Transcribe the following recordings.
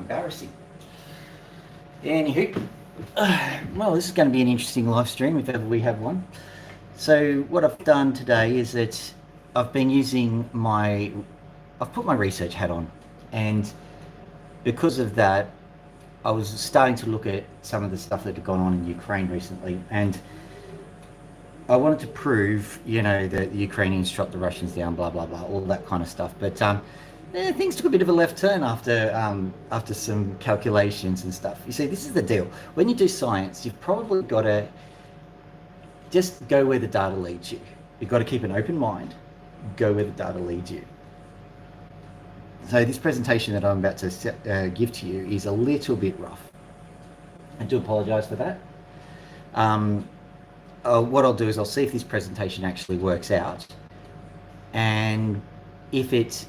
embarrassing. Anywho, well, this is going to be an interesting live stream if ever we have one. So what I've done today is that I've been using I've put my research hat on, and because of that, I was starting to look at some of the stuff that had gone on in Ukraine recently, and I wanted to prove, that the Ukrainians shot the Russians down, blah blah blah, all that kind of stuff. But things took a bit of a left turn after some calculations and stuff. You see, this is the deal. When you do science, you've probably got to just go where the data leads you. You've got to keep an open mind, go where the data leads you. So this presentation that I'm about to give to you is a little bit rough. I do apologise for that. What I'll do is I'll see if this presentation actually works out, and if it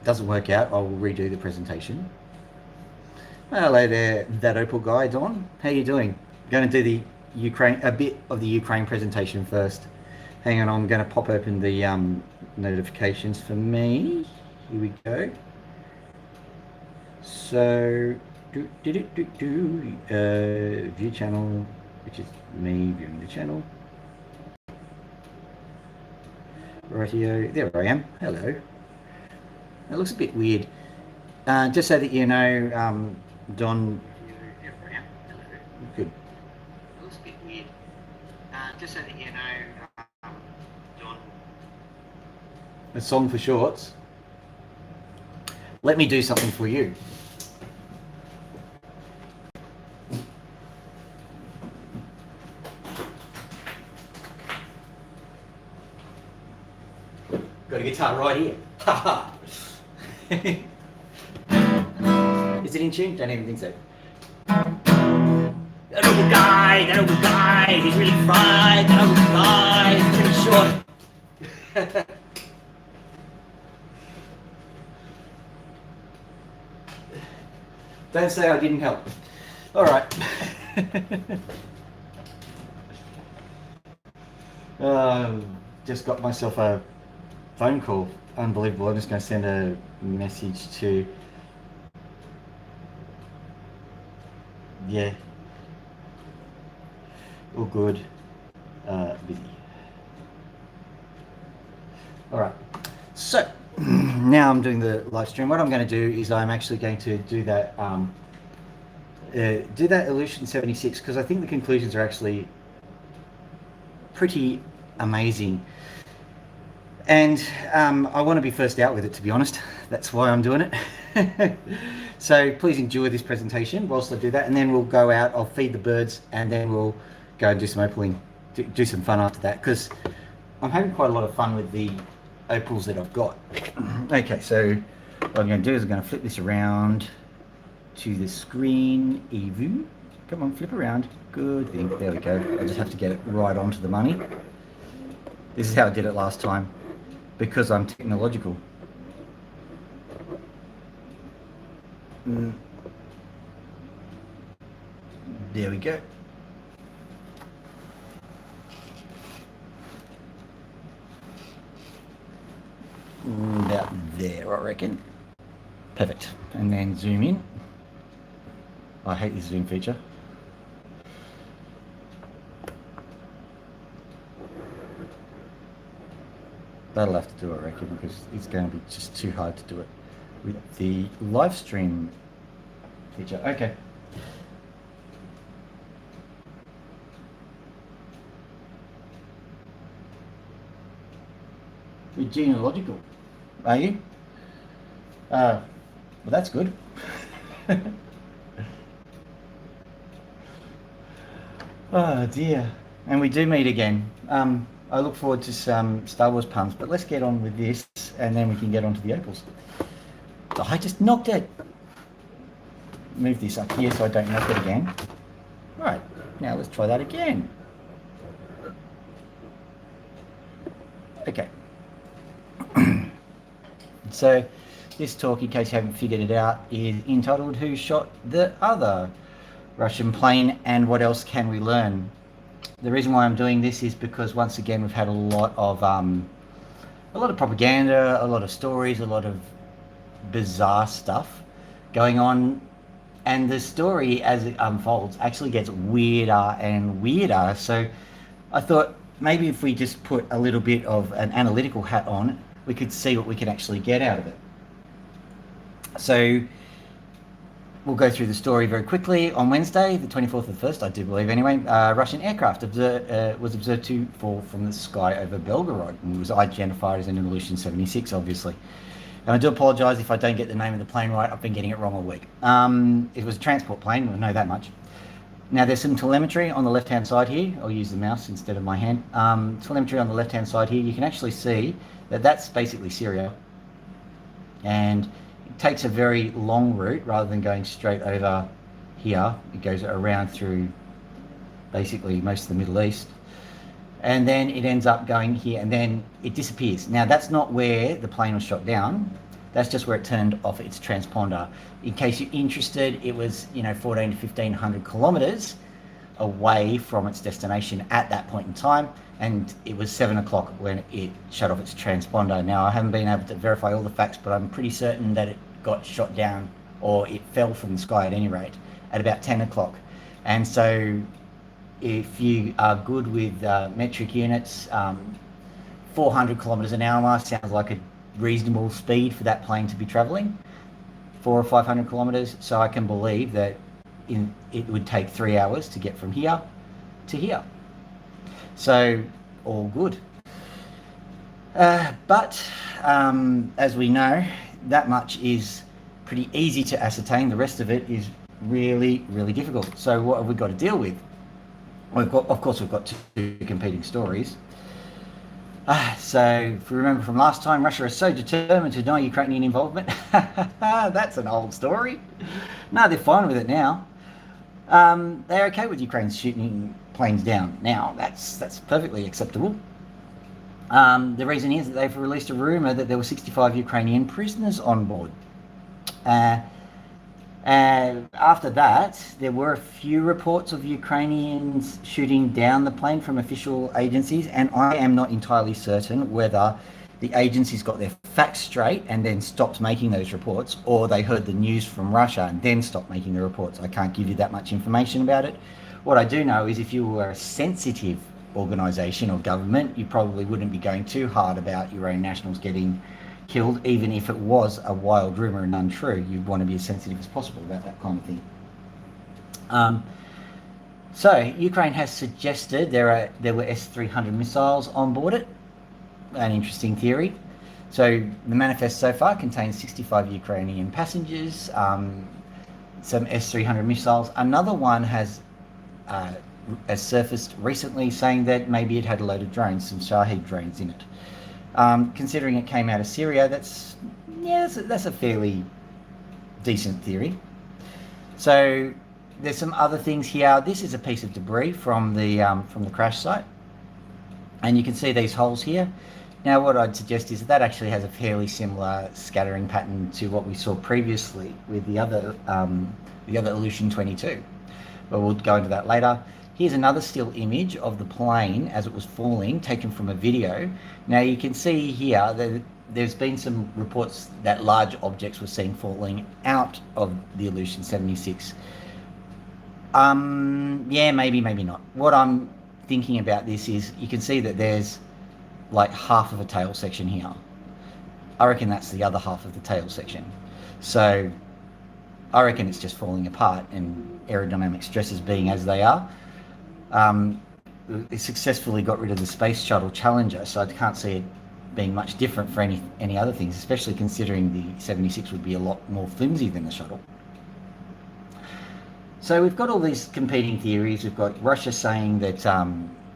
doesn't work out, I'll redo the presentation. Hello there, that Opal guy, Don. How you doing? Going to do a bit of the Ukraine presentation first. Hang on, I'm going to pop open the notifications for me. Here we go. So, view channel, which is me viewing the channel. Rightio, there I am. Hello. It looks a bit weird. Just so that you know, Don. There I am. Hello. Good. It looks a bit weird. Just so that you know, Don. A song for shorts. Let me do something for you. Got a guitar right here. Ha ha. Is it in tune? Don't even think so. That old guy, he's really fried. That old guy, he's pretty short. Don't say I didn't help. All right. Just got myself a phone call. Unbelievable. I'm just going to send a message to... Yeah. All good. Busy. All right. So... now I'm doing the live stream. What I'm going to do is I'm actually going to do that Illusion 76, because I think the conclusions are actually pretty amazing. And I want to be first out with it, to be honest. That's why I'm doing it. So please enjoy this presentation whilst I do that, and then we'll go out, I'll feed the birds, and then we'll go and do some opaling, do some fun after that, because I'm having quite a lot of fun with the opals that I've got. Okay, so what I'm going to do is I'm going to flip this around to the screen. Evu, come on, flip around. Good thing. There we go. I just have to get it right onto the money. This is how I did it last time, because I'm technological. There we go. About there, I reckon. Perfect. And then zoom in. I hate this zoom feature. That'll have to do it, I reckon, because it's going to be just too hard to do it with the live stream feature. Okay. You're genealogical, are you? Well, that's good. Oh dear. And we do meet again. I look forward to some Star Wars puns, but let's get on with this, and then we can get on to the opals. Oh, I just knocked it. Move this up here so I don't knock it again. Right, now let's try that again. Okay. So this talk, in case you haven't figured it out, is entitled "Who Shot the Other Russian Plane and What Else Can We Learn?" The reason why I'm doing this is because, once again, we've had a lot of propaganda, a lot of stories, a lot of bizarre stuff going on, and the story as it unfolds actually gets weirder and weirder. So I thought maybe if we just put a little bit of an analytical hat on, we could see what we can actually get out of it. So we'll go through the story very quickly. On Wednesday, the 24th of the 1st, I do believe anyway, Russian aircraft was observed to fall from the sky over Belgorod and was identified as an Ilyushin 76, obviously. And I do apologise if I don't get the name of the plane right. I've been getting it wrong all week. It was a transport plane, I know that much. Now there's some telemetry on the left-hand side here. I'll use the mouse instead of my hand. Telemetry on the left-hand side here. You can actually see that that's basically Syria. And it takes a very long route rather than going straight over here. It goes around through basically most of the Middle East. And then it ends up going here and then it disappears. Now that's not where the plane was shot down. That's just where it turned off its transponder. In case you're interested, it was 14 to 1500 kilometers away from its destination at that point in time, and it was 7 o'clock when it shut off its transponder. Now I haven't been able to verify all the facts, but I'm pretty certain that it got shot down, or it fell from the sky at any rate, at about 10 o'clock. And so if you are good with metric units, 400 kilometers an hour sounds like a reasonable speed for that plane to be traveling, 400 or 500 kilometers. So I can believe that it would take 3 hours to get from here to here. So all good. But as we know, that much is pretty easy to ascertain. The rest of it is really, really difficult. So what have we got to deal with? Of course, we've got two competing stories. So if we remember from last time, Russia is so determined to deny Ukrainian involvement. That's an old story. No, they're fine with it now. They're okay with Ukraine shooting planes down now. That's perfectly acceptable. The reason is that they've released a rumour that there were 65 Ukrainian prisoners on board. After that, there were a few reports of Ukrainians shooting down the plane from official agencies, and I am not entirely certain whether the agencies got their facts straight and then stopped making those reports, or they heard the news from Russia and then stopped making the reports. I can't give you that much information about it. What I do know is if you were a sensitive organisation or government, you probably wouldn't be going too hard about your own nationals getting killed, even if it was a wild rumour and untrue. You'd want to be as sensitive as possible about that kind of thing. So Ukraine has suggested there were S-300 missiles on board it. An interesting theory. So the manifest so far contains 65 Ukrainian passengers, some S-300 missiles. Another one has surfaced recently saying that maybe it had a load of drones, some Shahed drones in it. Considering it came out of Syria, that's a fairly decent theory. So there's some other things here. This is a piece of debris from the crash site, and you can see these holes here. Now what I'd suggest is that actually has a fairly similar scattering pattern to what we saw previously with the other Ilyushin 22, but we'll go into that later. Here's another still image of the plane as it was falling, taken from a video. Now you can see here that there's been some reports that large objects were seen falling out of the Ilyushin 76. Yeah, maybe not. What I'm thinking about this is you can see that there's like half of a tail section here. I reckon that's the other half of the tail section. So I reckon it's just falling apart, and aerodynamic stresses being as they are. It successfully got rid of the Space Shuttle Challenger, so I can't see it being much different for any other things, especially considering the 76 would be a lot more flimsy than the shuttle. So we've got all these competing theories. We've got Russia saying that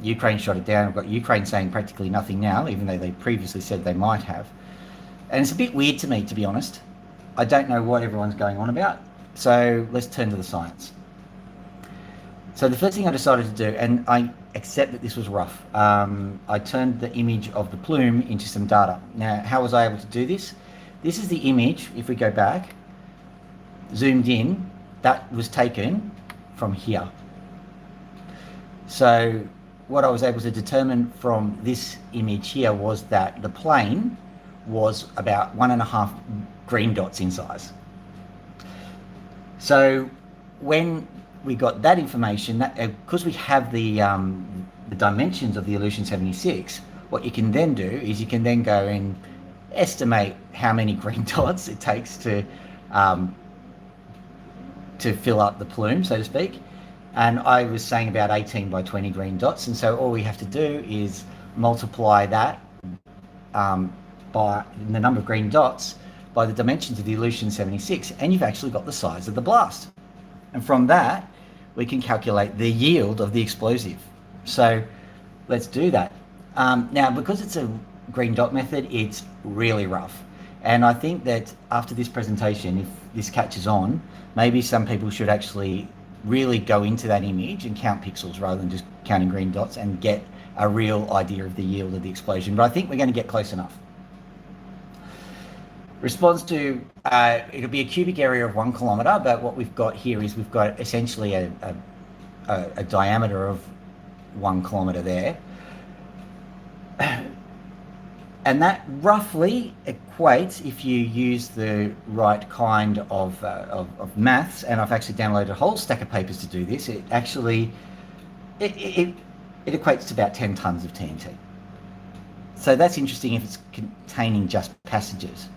Ukraine shot it down. We've got Ukraine saying practically nothing now, even though they previously said they might have. And it's a bit weird to me, to be honest. I don't know what everyone's going on about. So let's turn to the science. So the first thing I decided to do, and I accept that this was rough, I turned the image of the plume into some data. Now, how was I able to do this? This is the image, if we go back, zoomed in, that was taken from here. So what I was able to determine from this image here was that the plane was about 1.5 green dots in size. So when we got that information, that because we have the dimensions of the Illusion 76, what you can then do is you can then go and estimate how many green dots it takes um, to fill up the plume, so to speak. And I was saying about 18 by 20 green dots, and so all we have to do is multiply that by the number of green dots by the dimensions of the Illusion 76, and you've actually got the size of the blast. And from that, we can calculate the yield of the explosive. So let's do that. Now, because it's a green dot method, it's really rough. And I think that after this presentation, if this catches on, maybe some people should actually really go into that image and count pixels rather than just counting green dots and get a real idea of the yield of the explosion. But I think we're going to get close enough. Responds to, it'll be a cubic area of 1 kilometre, but what we've got here is we've got essentially a diameter of 1 kilometre there. And that roughly equates, if you use the right kind of maths, and I've actually downloaded a whole stack of papers to do this, it actually, it equates to about 10 tonnes of TNT. So that's interesting if it's containing just passages.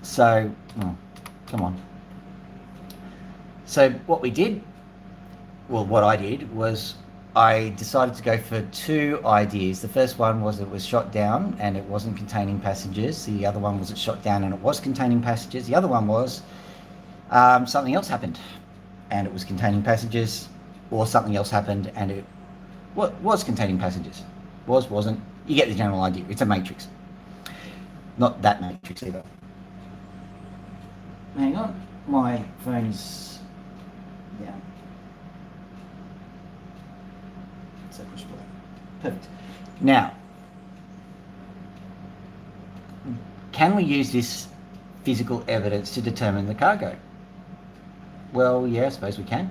So, oh, come on. So what we did, well, what I did was I decided to go for 2 ideas. The first one was it was shot down and it wasn't containing passages. The other one was it shot down and it was containing passages. The other one was something else happened and it was containing passages, or something else happened and it was containing passages. Wasn't. You get the general idea. It's a matrix. Not that matrix either. Hang on. My phone is down. So push play. Perfect. Now, can we use this physical evidence to determine the cargo? Well, yeah, I suppose we can.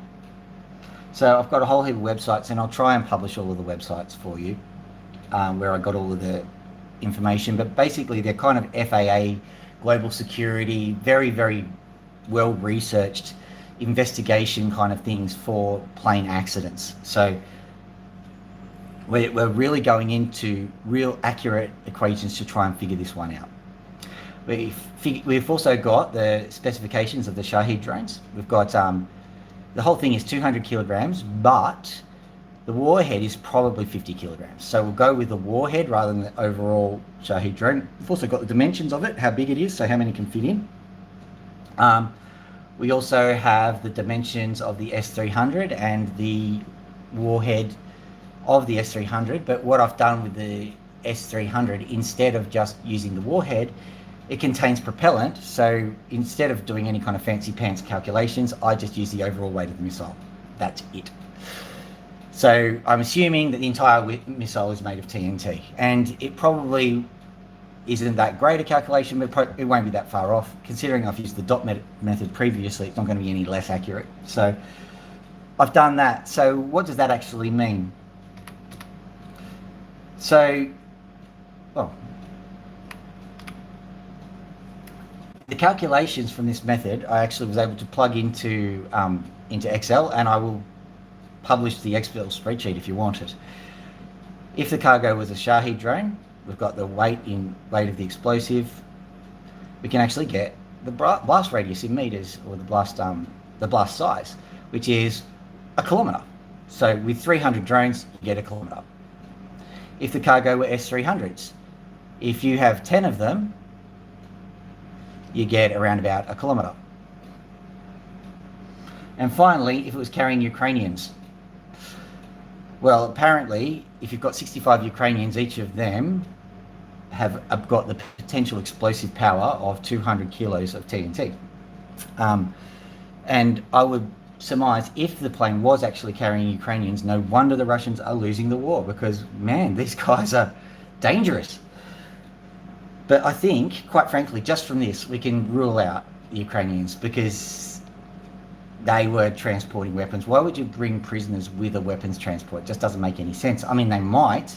So I've got a whole heap of websites, and I'll try and publish all of the websites for you, where I got all of the information. But basically, they're kind of FAA, global security, very, very well researched investigation kind of things for plane accidents. So we're really going into real accurate equations to try and figure this one out. We've also got the specifications of the Shahed drones. We've got the whole thing is 200 kilograms, but the warhead is probably 50 kilograms. So we'll go with the warhead rather than the overall Shahed drone. We've also got the dimensions of it, how big it is, so how many can fit in. We also have the dimensions of the S300 and the warhead of the S300, but what I've done with the S300, instead of just using the warhead, it contains propellant, so instead of doing any kind of fancy pants calculations, I just use the overall weight of the missile. That's it. So I'm assuming that the entire missile is made of TNT, and it probably isn't that great a calculation, but it won't be that far off. Considering I've used the dot method previously, it's not going to be any less accurate. So I've done that. So what does that actually mean? So, well, the calculations from this method, I actually was able to plug into Excel, and I will publish the Excel spreadsheet if you want it. If the cargo was a Shahed drone, we've got the weight of the explosive. We can actually get the blast radius in meters, or the blast size, which is 1 kilometre. So with 300 drones, you get 1 kilometre. If the cargo were S300s, if you have 10 of them, you get around about 1 kilometre. And finally, if it was carrying Ukrainians, well, apparently, if you've got 65 Ukrainians, each of them have got the potential explosive power of 200 kilos of TNT. And I would surmise if the plane was actually carrying Ukrainians, no wonder the Russians are losing the war, because, man, these guys are dangerous. But I think, quite frankly, just from this, we can rule out the Ukrainians, because they were transporting weapons. Why would you bring prisoners with a weapons transport? It just doesn't make any sense. I mean, they might.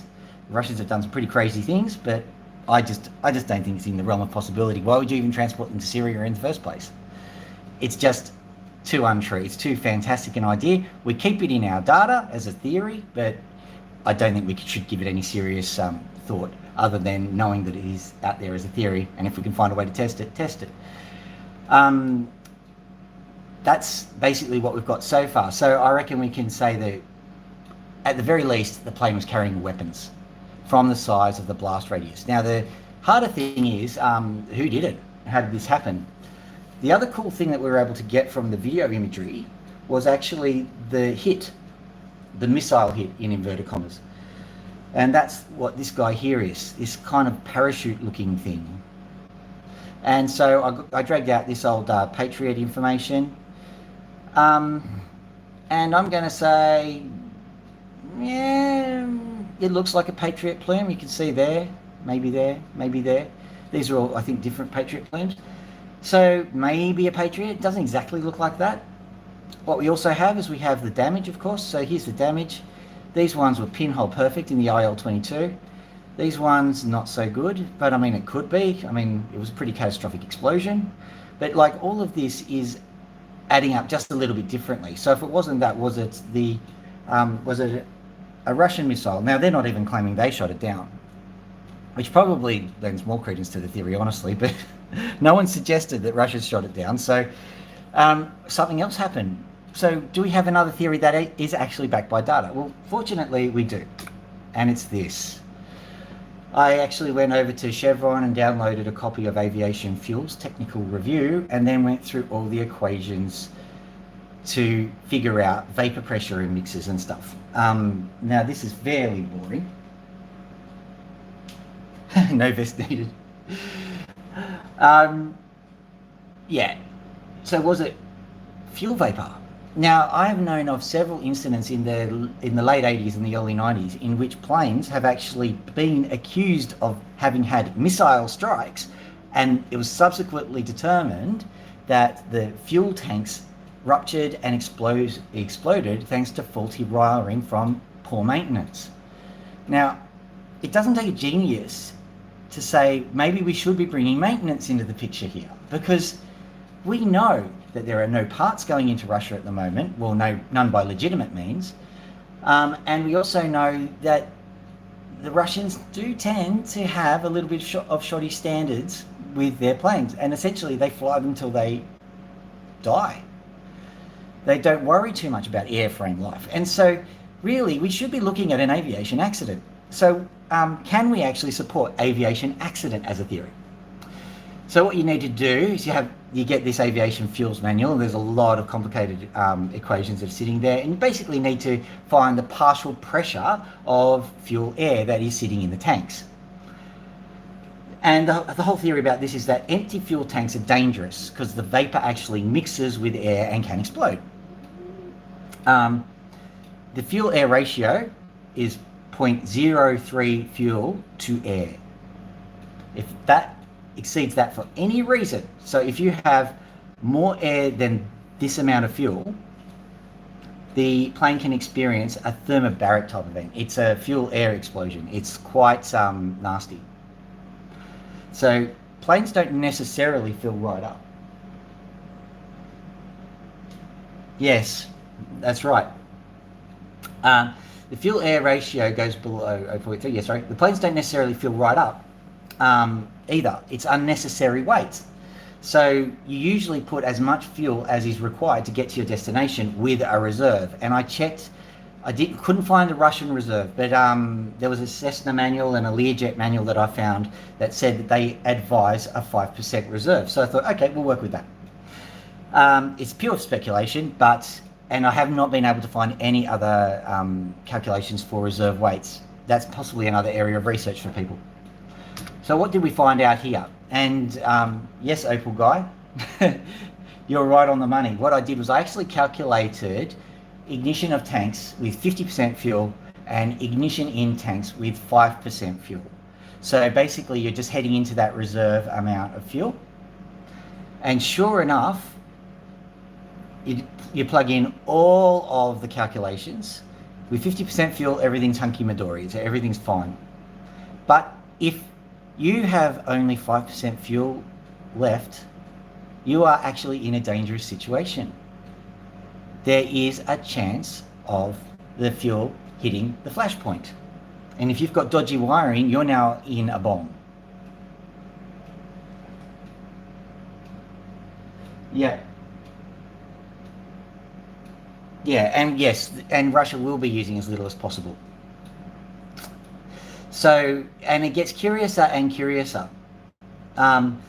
The Russians have done some pretty crazy things, but I just don't think it's in the realm of possibility. Why would you even transport them to Syria in the first place? it's just too untrue. It's too fantastic an idea. We keep it in our data as a theory, but I don't think we should give it any serious thought other than knowing that it is out there as a theory, and if we can find a way to test it, test it. That's basically what we've got so far. So I reckon we can say that at the very least the plane was carrying weapons from the size of the blast radius. Now the harder thing is, who did it? How did this happen? The other cool thing that we were able to get from the video imagery was actually the hit, the missile hit in inverted commas. And that's what this guy here is, this kind of parachute looking thing. And so I dragged out this old Patriot information. And I'm going to say, yeah, it looks like a Patriot plume. You can see there, maybe there, maybe there. These are all, I think, different Patriot plumes. So maybe a Patriot. It doesn't exactly look like that. What we also have is we have the damage, of course. So here's the damage. These ones were pinhole perfect in the IL-22. These ones not so good, but I mean it could be. I mean it was a pretty catastrophic explosion. But like all of this is adding up just a little bit differently. So if it wasn't that, was it a Russian missile? Now they're not even claiming they shot it down, which probably lends more credence to the theory, honestly, but no one suggested that Russia shot it down. So something else happened. So do we have another theory that is actually backed by data? Well, fortunately we do, and it's this. I actually went over to Chevron and downloaded a copy of Aviation Fuel's technical review, and then went through all the equations to figure out vapor pressure in mixers and stuff. Now this is fairly boring. No vest needed. Yeah, so was it fuel vapor? Now I have known of several incidents in the late 80s and the early 90s in which planes have actually been accused of having had missile strikes, and it was subsequently determined that the fuel tanks ruptured and exploded thanks to faulty wiring from poor maintenance. Now, it doesn't take a genius to say maybe we should be bringing maintenance into the picture here, because we know that there are no parts going into Russia at the moment, well, none by legitimate means, and we also know that the Russians do tend to have a little bit of shoddy standards with their planes, and essentially they fly them until they die. They don't worry too much about airframe life, and so really we should be looking at an aviation accident. So can we actually support aviation accident as a theory? So what you need to do is you get this aviation fuels manual, and there's a lot of complicated equations that are sitting there, and you basically need to find the partial pressure of fuel air that is sitting in the tanks. And the whole theory about this is that empty fuel tanks are dangerous because the vapor actually mixes with air and can explode. The fuel air ratio is 0.03 fuel to air. If that exceeds that for any reason, so if you have more air than this amount of fuel, the plane can experience a thermobaric type event. It's a fuel air explosion. It's quite nasty. So planes don't necessarily fill right up. Yes, that's right. The fuel air ratio goes below 0.3. Yes, sorry. The planes don't necessarily fill right up either. It's unnecessary weight. So you usually put as much fuel as is required to get to your destination with a reserve. And I checked, couldn't find a Russian reserve, but there was a Cessna manual and a Learjet manual that I found that said that they advise a 5% reserve. So I thought, okay, we'll work with that. It's pure speculation, and I have not been able to find any other calculations for reserve weights. That's possibly another area of research for people. So what did we find out here? And yes, Opal guy, you're right on the money. What I did was I actually calculated ignition of tanks with 50% fuel and ignition in tanks with 5% fuel. So basically you're just heading into that reserve amount of fuel. And sure enough, you plug in all of the calculations. With 50% fuel, everything's hunky-dory, so everything's fine. But if you have only 5% fuel left, you are actually in a dangerous situation. There is a chance of the fuel hitting the flash point. And if you've got dodgy wiring, you're now in a bomb. Yeah. Yeah, and yes, and Russia will be using as little as possible. So, and it gets curiouser and curiouser. Um,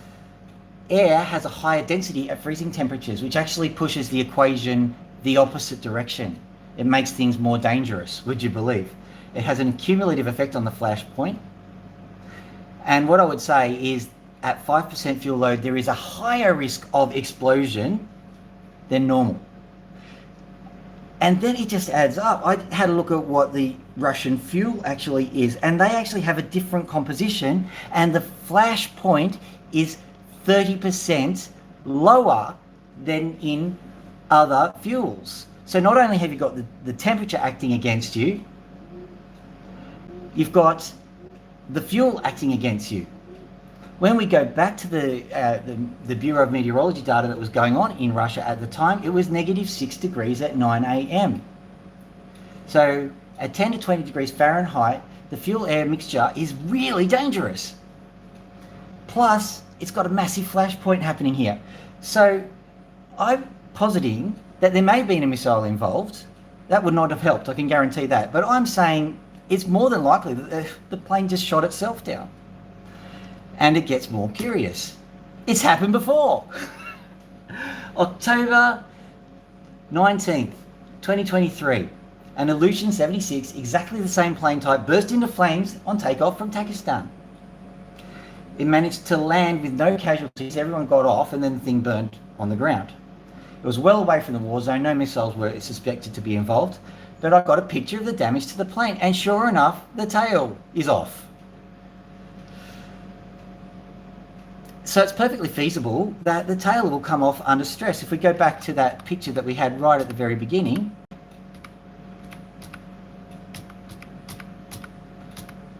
Air has a higher density at freezing temperatures, which actually pushes the equation the opposite direction. It makes things more dangerous, would you believe? It has an cumulative effect on the flash point. And what I would say is at 5% fuel load, there is a higher risk of explosion than normal. And then it just adds up. I had a look at what the Russian fuel actually is, and they actually have a different composition, and the flash point is 30% lower than in other fuels. So not only have you got the temperature acting against you, you've got the fuel acting against you. When we go back to the Bureau of Meteorology data that was going on in Russia at the time, it was -6 degrees at 9 a.m. So at 10 to 20 degrees Fahrenheit, the fuel-air mixture is really dangerous. Plus, it's got a massive flash point happening here. So I'm positing that there may have been a missile involved. That would not have helped, I can guarantee that. But I'm saying it's more than likely that the plane just shot itself down. And it gets more curious. It's happened before. October 19th, 2023, an Illusion 76, exactly the same plane type, burst into flames on takeoff from Pakistan. It managed to land with no casualties. Everyone got off, and then the thing burned on the ground. It was well away from the war zone. No missiles were suspected to be involved. But I got a picture of the damage to the plane, and sure enough, the tail is off. So it's perfectly feasible that the tail will come off under stress. If we go back to that picture that we had right at the very beginning,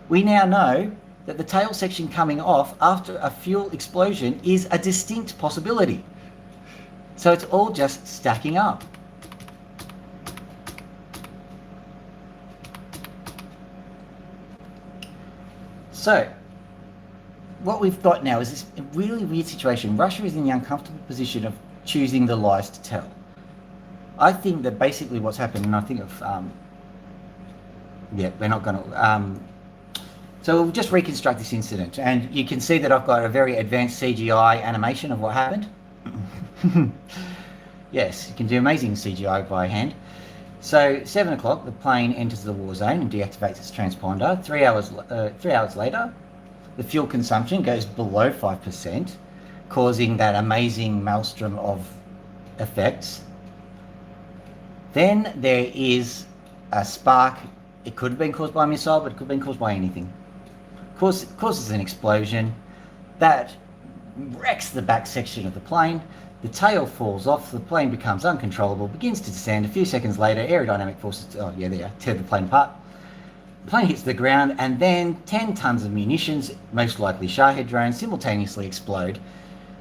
we now know that the tail section coming off after a fuel explosion is a distinct possibility. So it's all just stacking up. So what we've got now is this really weird situation. Russia is in the uncomfortable position of choosing the lies to tell. I think that basically what's happened, and I think of, we're not going to, so we'll just reconstruct this incident, and you can see that I've got a very advanced CGI animation of what happened. Yes, you can do amazing CGI by hand. So 7 o'clock, the plane enters the war zone and deactivates its transponder. 3 hours later, the fuel consumption goes below 5%, causing that amazing maelstrom of effects. Then there is a spark. It could have been caused by a missile, but it could have been caused by anything. Causes an explosion that wrecks the back section of the plane. The tail falls off, the plane becomes uncontrollable, begins to descend. A few seconds later, aerodynamic forces, tear the plane apart. The plane hits the ground, and then 10 tons of munitions, most likely Shahed drones, simultaneously explode,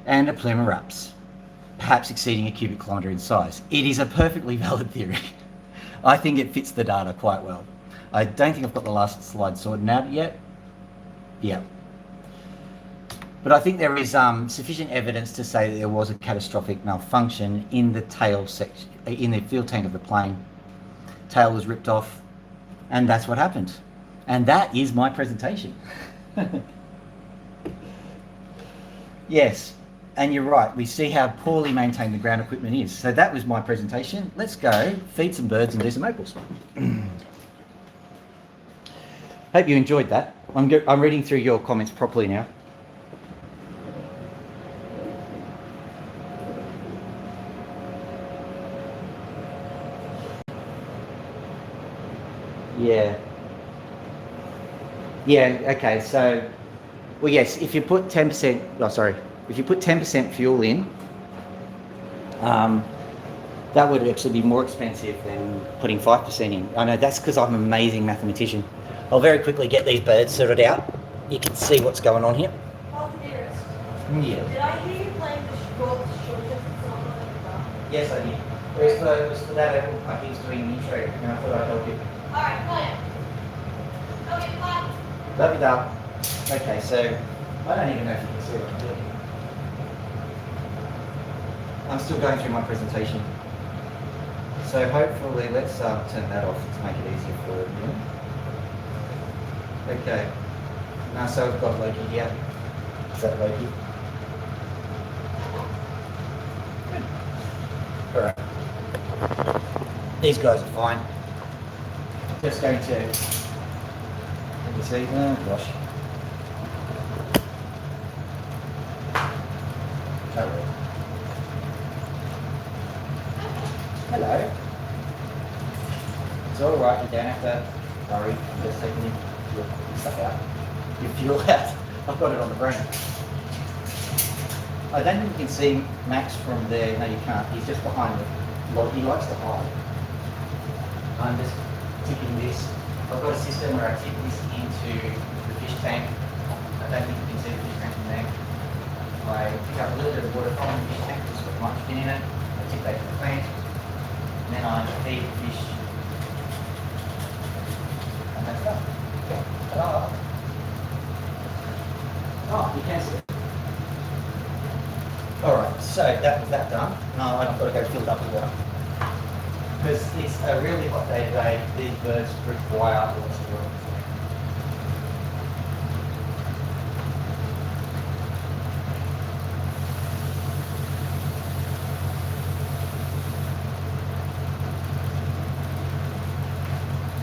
and a plume erupts, perhaps exceeding a cubic kilometre in size. It is a perfectly valid theory. I think it fits the data quite well. I don't think I've got the last slide sorted out yet. Yeah. But I think there is sufficient evidence to say that there was a catastrophic malfunction in the tail section, in the fuel tank of the plane. Tail was ripped off, and that's what happened. And that is my presentation. Yes, and you're right. We see how poorly maintained the ground equipment is. So that was my presentation. Let's go feed some birds and do some opals. Hope you enjoyed that. I'm reading through your comments properly now. Yeah. Yeah, okay, so, well, yes, if you put 10%, if you put 10% fuel in, that would actually be more expensive than putting 5% in. I know that's because I'm an amazing mathematician. I'll very quickly get these birds sorted out. You can see what's going on here. Yeah. Did I hear you playing the short song on the guitar? Yes, I did. It was for that I he was doing the intro, and I thought I'd help you. Alright, play it. Okay, play. Love you, doll. Okay, so I don't even know if you can see what I'm doing. I'm still going through my presentation. So hopefully, let's turn that off to make it easier for you. Okay. Now, so I've got Loki here. Is that Loki? Good. Alright. These guys are fine. Just going to, let me see, oh gosh. Hello. Hello. It's alright, you don't have to worry. I'm just taking your stuff out. Your fuel out. I've got it on the brain. I don't think you can see Max from there. No, you can't. He's just behind the log. He likes to hide. I'm just tipping this. I've got a system where I tip this into the fish tank. I don't think you can see the fish tank from there. I pick up a little bit of water from the fish tank, just got nitrogen in it. I tip that to the plant. And then I feed the fish. And that's done. Ta-da! Oh, you can see it. Alright, so that was that done. Now I've got to go fill it up with water. Because it's a really hot day today, these birds require lots of water.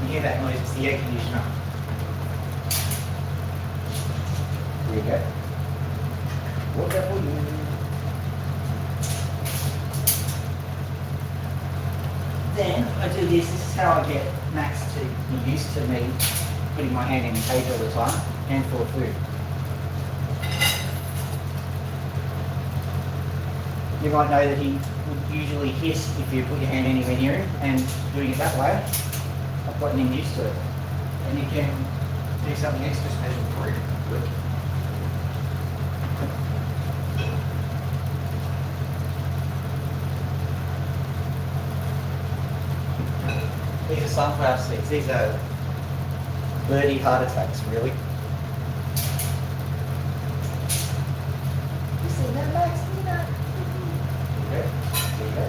You hear that noise? It's the air conditioner. There you go. Water for you. Then I do this. This is how I get Max to be used to me putting my hand in the cage all the time. Handful of food. You might know that he would usually hiss if you put your hand anywhere near him, and doing it that way, I've gotten him used to it. And you can do something extra special for him. These are sunflower seeds. These are birdie heart attacks, really. You see that, Max? See that? There you go.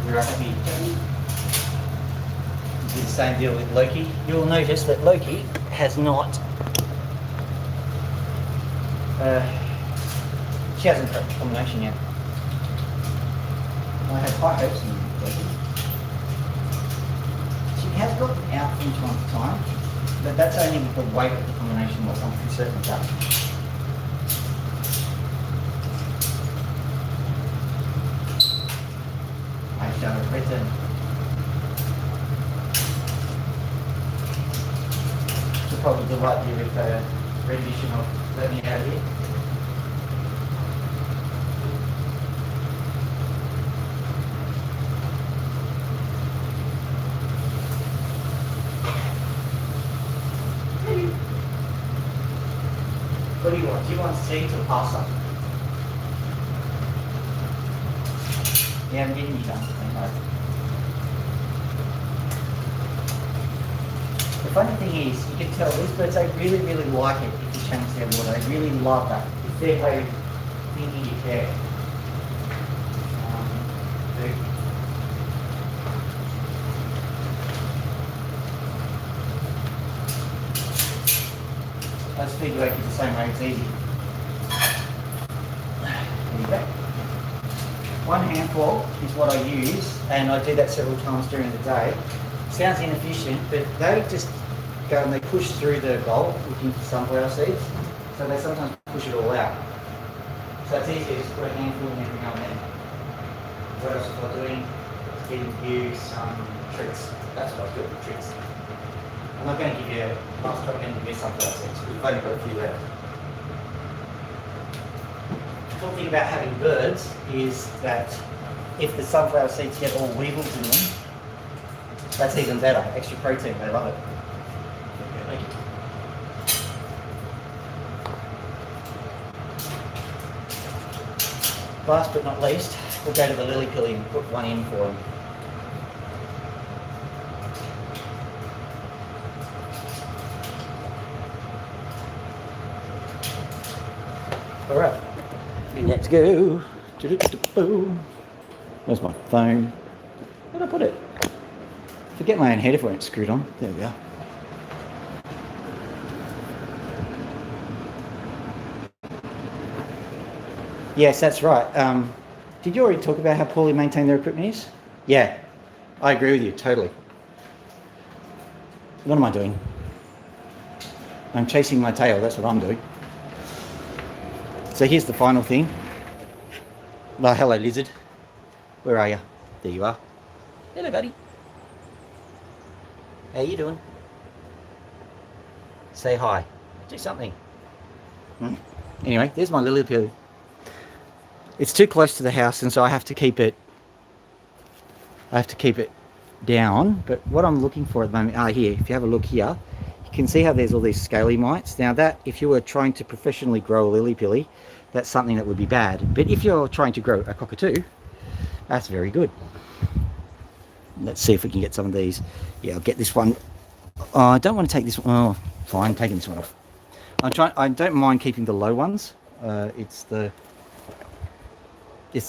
You're happy. Do the same deal with Loki. You'll notice that Loki has not. She hasn't cracked the combination yet. I have high hopes in Loki. She has got out from time to time, but that's only with the weight of the combination will come through certain cuts. I shall return. She'll probably delight you with a rendition of Let Me Out of Here. What do you want? Do you want seeds or pasta? Yeah, I'm getting you done. The funny thing is, you can tell these birds, they really, really like it if you change their water. They really love that. It's their way of thinking you care. Let's feed Loki the same way, it's easy. There you go. One handful is what I use, and I do that several times during the day. Sounds inefficient, but they just go and they push through the bowl looking for sunflower seeds, so they sometimes push it all out. So it's easier to just put a handful in every now and then. What else was I doing? Giving you some treats. That's what I was doing, treats. I'm not going to give you, last time I'm going to give you sunflower seeds. We've only got a few left. The cool thing about having birds is that if the sunflower seeds get all weevils in them, that's even better. Extra protein, they love it. Last but not least, we'll go to the lily pilly and put one in for him. All right, let's go. Where's my phone? Where did I put it? Forget my own head if I ain't screwed on. There we are. Yes, that's right. Did you already talk about how poorly maintained their equipment is? Yeah, I agree with you, totally. What am I doing? I'm chasing my tail, that's what I'm doing. So here's the final thing. Well, hello, lizard. Where are you? There you are. Hello, buddy. How you doing? Say hi. Do something. Anyway, there's my lily pilly. It's too close to the house, and so I have to keep it down. But what I'm looking for at the moment, here, if you have a look here, you can see how there's all these scaly mites. Now that, if you were trying to professionally grow a lily pilly, that's something that would be bad. But if you're trying to grow a cockatoo, that's very good. Let's see if we can get some of these. Yeah, I'll get this one. Oh, I don't want to take this one. Oh, fine, taking this one off. I don't mind keeping the low ones. It's the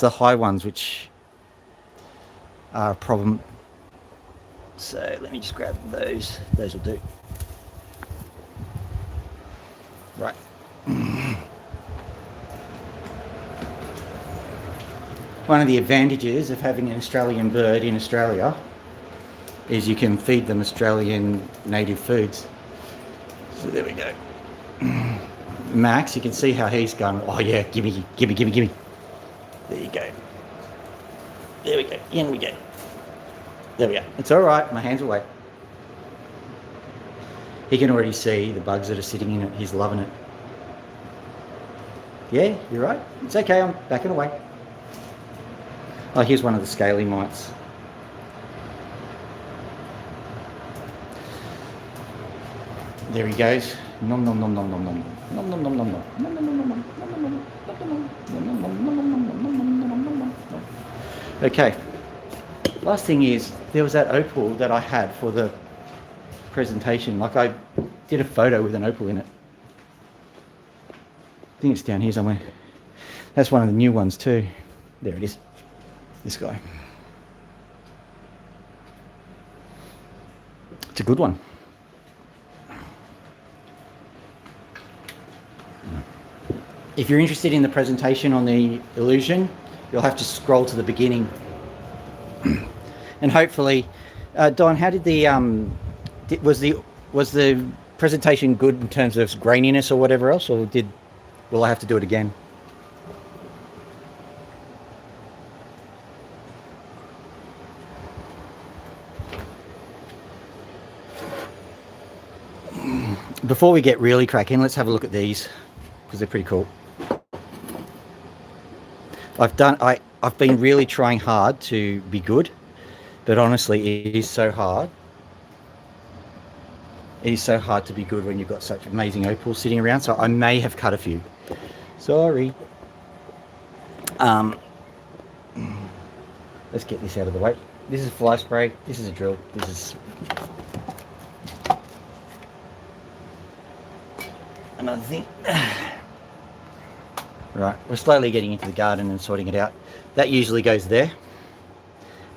high ones which are a problem. So let me just grab those. Those will do. Right. One of the advantages of having an Australian bird in Australia is you can feed them Australian native foods. So there we go. Max, you can see how he's going, oh yeah, gimme. There you go. There we go. In we go. There we go. It's all right. My hands away. He can already see the bugs that are sitting in it. He's loving it. Yeah, you're right. It's okay. I'm backing away. Oh, here's one of the scaly mites. There he goes. Nom nom nom nom nom nom nom nom nom nom nom nom nom nom nom nom. Okay. Last thing is, there was that opal that I had for the presentation. Like, I did a photo with an opal in it. I think it's down here somewhere. That's one of the new ones too. There it is. This guy. It's a good one. If you're interested in the presentation on the illusion, you'll have to scroll to the beginning. And hopefully, Don, how did the was the presentation good in terms of graininess or whatever else, or will I have to do it again? Before we get really cracking, let's have a look at these, because they're pretty cool. I've been really trying hard to be good, but honestly, it is so hard. It is so hard to be good when you've got such amazing opals sitting around, so I may have cut a few. Sorry. Let's get this out of the way. This is fly spray, this is a drill, this is another thing. Right, we're slowly getting into the garden and sorting it out. That usually goes there,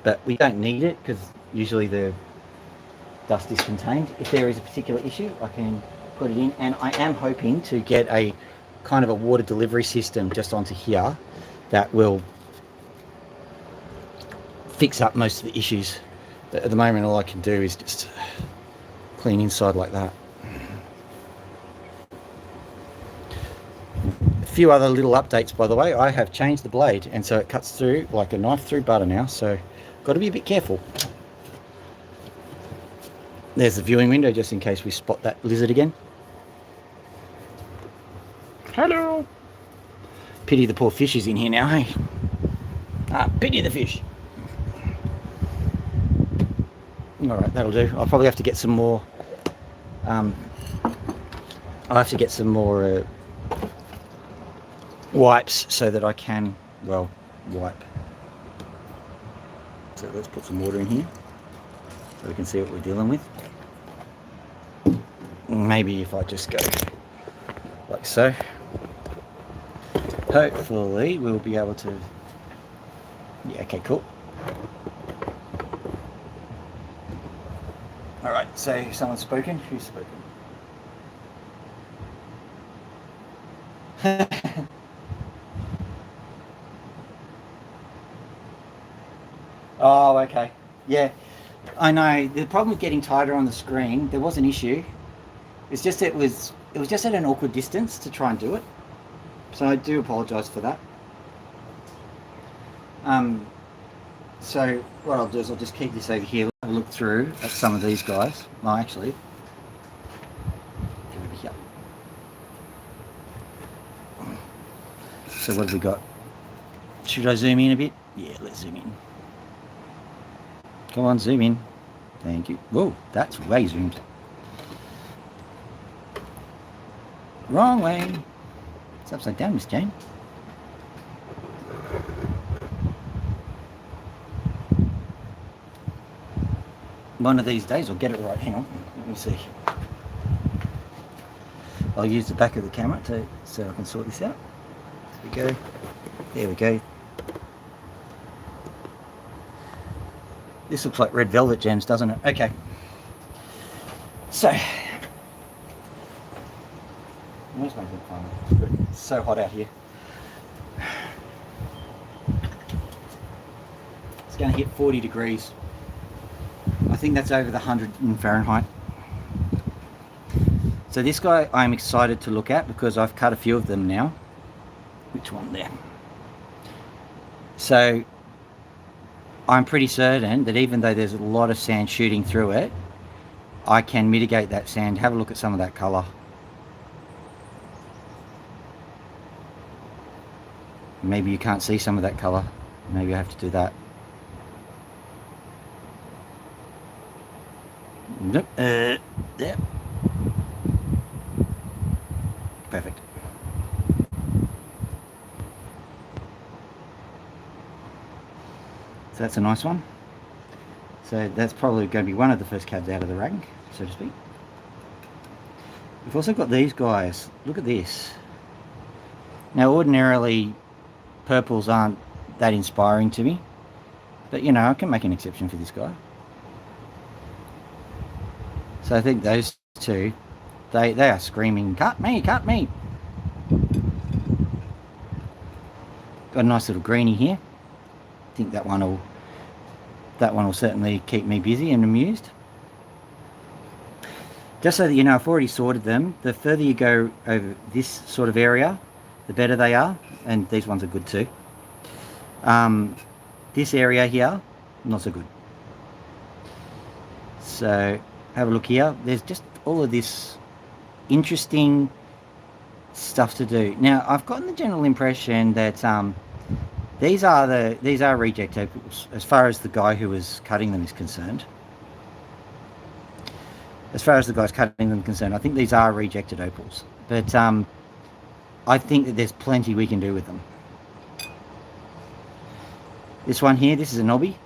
but we don't need it because usually the dust is contained. If there is a particular issue, I can put it in, and I am hoping to get a kind of a water delivery system just onto here that will fix up most of the issues. But at the moment, all I can do is just clean inside like that. A few other little updates, by the way. I have changed the blade, and so it cuts through like a knife through butter now, so got to be a bit careful. There's the viewing window, just in case we spot that lizard again. Hello. Pity the poor fish is in here now, hey? Pity the fish. Alright, that'll do. I'll probably have to get some more wipes so that I can well, wipe. So let's put some water in here so we can see what we're dealing with. Maybe if I just go like so, hopefully we'll be able to, yeah, okay, cool. All right, so someone's spoken. Who's spoken? Oh, okay. Yeah, I know. The problem with getting tighter on the screen, there was an issue. It's just it was just at an awkward distance to try and do it. So I do apologise for that. So what I'll do is I'll just keep this over here. Have a look through at some of these guys. Well, actually, get over here. So what have we got? Should I zoom in a bit? Yeah, let's zoom in. Come on, zoom in. Thank you. Whoa, that's way zoomed. Wrong way. It's upside down, Miss Jane. One of these days I'll get it right. Hang on, let me see. I'll use the back of the camera so I can sort this out. There we go. There we go. This looks like red velvet gems, doesn't it? Okay. So, where's my good phone? It's so hot out here. It's going to hit 40 degrees. I think that's over the 100 in Fahrenheit. So this guy I'm excited to look at because I've cut a few of them now. Which one there? So I'm pretty certain that even though there's a lot of sand shooting through it, I can mitigate that sand. Have a look at some of that colour. Maybe you can't see some of that colour. Maybe I have to do that. Nope. Yeah. Perfect. So that's a nice one. So that's probably going to be one of the first cabs out of the rank, so to speak. We've also got these guys. Look at this. Now ordinarily purples aren't that inspiring to me, but you know, I can make an exception for this guy. So I think those two, they are screaming, cut me, cut me. Got a nice little greenie here. I think that one will certainly keep me busy and amused. Just so that you know, I've already sorted them. The further you go over this sort of area, the better they are, and these ones are good too. This area here, not so good. So have a look here. There's just all of this interesting stuff to do. Now I've gotten the general impression that these are reject opals as far as the guy who was cutting them is concerned. As far as the guys cutting them concerned, I think these are rejected opals, but I think that there's plenty we can do with them. This one here, this is a knobby.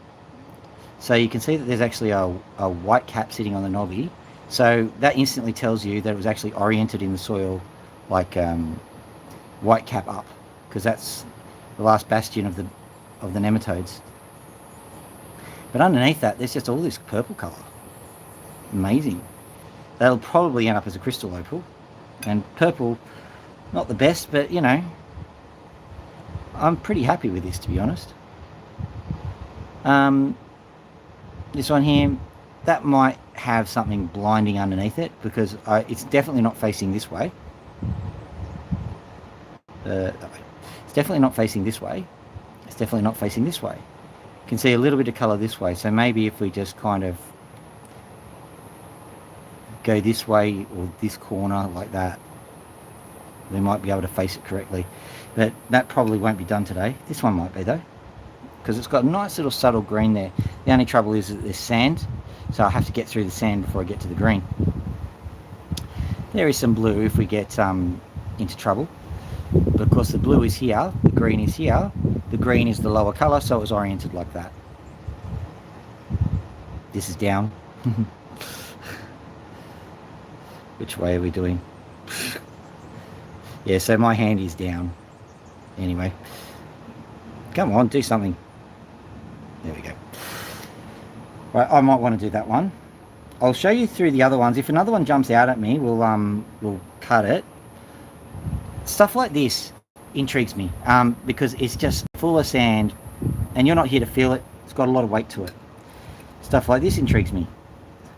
So you can see that there's actually a white cap sitting on the knobby. So that instantly tells you that it was actually oriented in the soil like white cap up, because that's the last bastion of the nematodes. But underneath that, there's just all this purple colour. Amazing. That'll probably end up as a crystal opal. And purple, not the best, but you know, I'm pretty happy with this, to be honest. This one here, that might have something blinding underneath it, because it's definitely not facing this way. It's definitely not facing this way. It's definitely not facing this way. You can see a little bit of colour this way, so maybe if we just kind of go this way or this corner like that, we might be able to face it correctly. But that probably won't be done today. This one might be though, because it's got a nice little subtle green there. The only trouble is that there's sand, so I have to get through the sand before I get to the green. There is some blue if we get into trouble. But of course the blue is here, the green is here, the green is the lower colour, so it was oriented like that. This is down. Which way are we doing? Yeah, so my hand is down. Anyway. Come on, do something. There we go. Right, I might want to do that one. I'll show you through the other ones. If another one jumps out at me, we'll cut it. Stuff like this intrigues me because it's just full of sand and you're not here to feel it. It's got a lot of weight to it. Stuff like this intrigues me.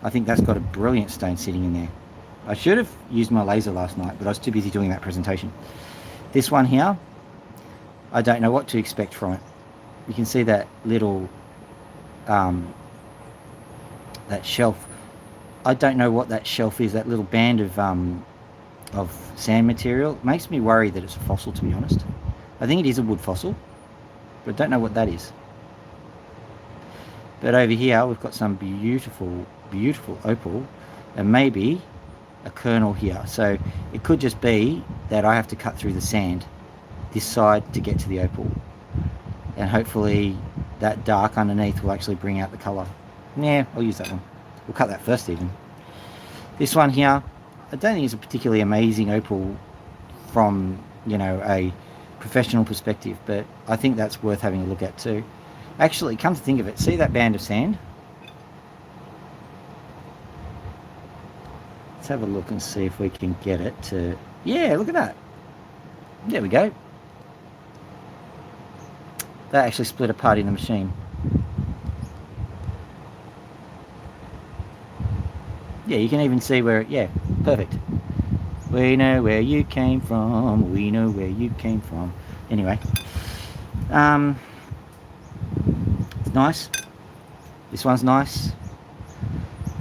I think that's got a brilliant stone sitting in there. I should have used my laser last night, but I was too busy doing that presentation. This one here, I don't know what to expect from it. You can see that little that shelf. I don't know what that shelf is, that little band of sand material. It makes me worry that it's a fossil, to be honest. I think it is a wood fossil, but I don't know what that is. But over here we've got some beautiful, beautiful opal, and maybe a kernel here. So it could just be that I have to cut through the sand this side to get to the opal, and hopefully that dark underneath will actually bring out the colour. Yeah, I'll use that one. We'll cut that first even. This one here, I don't think it's a particularly amazing opal from, you know, a professional perspective, but I think that's worth having a look at too. Actually, come to think of it, see that band of sand? Let's have a look and see if we can get it to... Yeah, look at that. There we go. That actually split apart in the machine. Yeah, you can even see where... Yeah, perfect. We know where you came from. We know where you came from. Anyway. It's nice. This one's nice.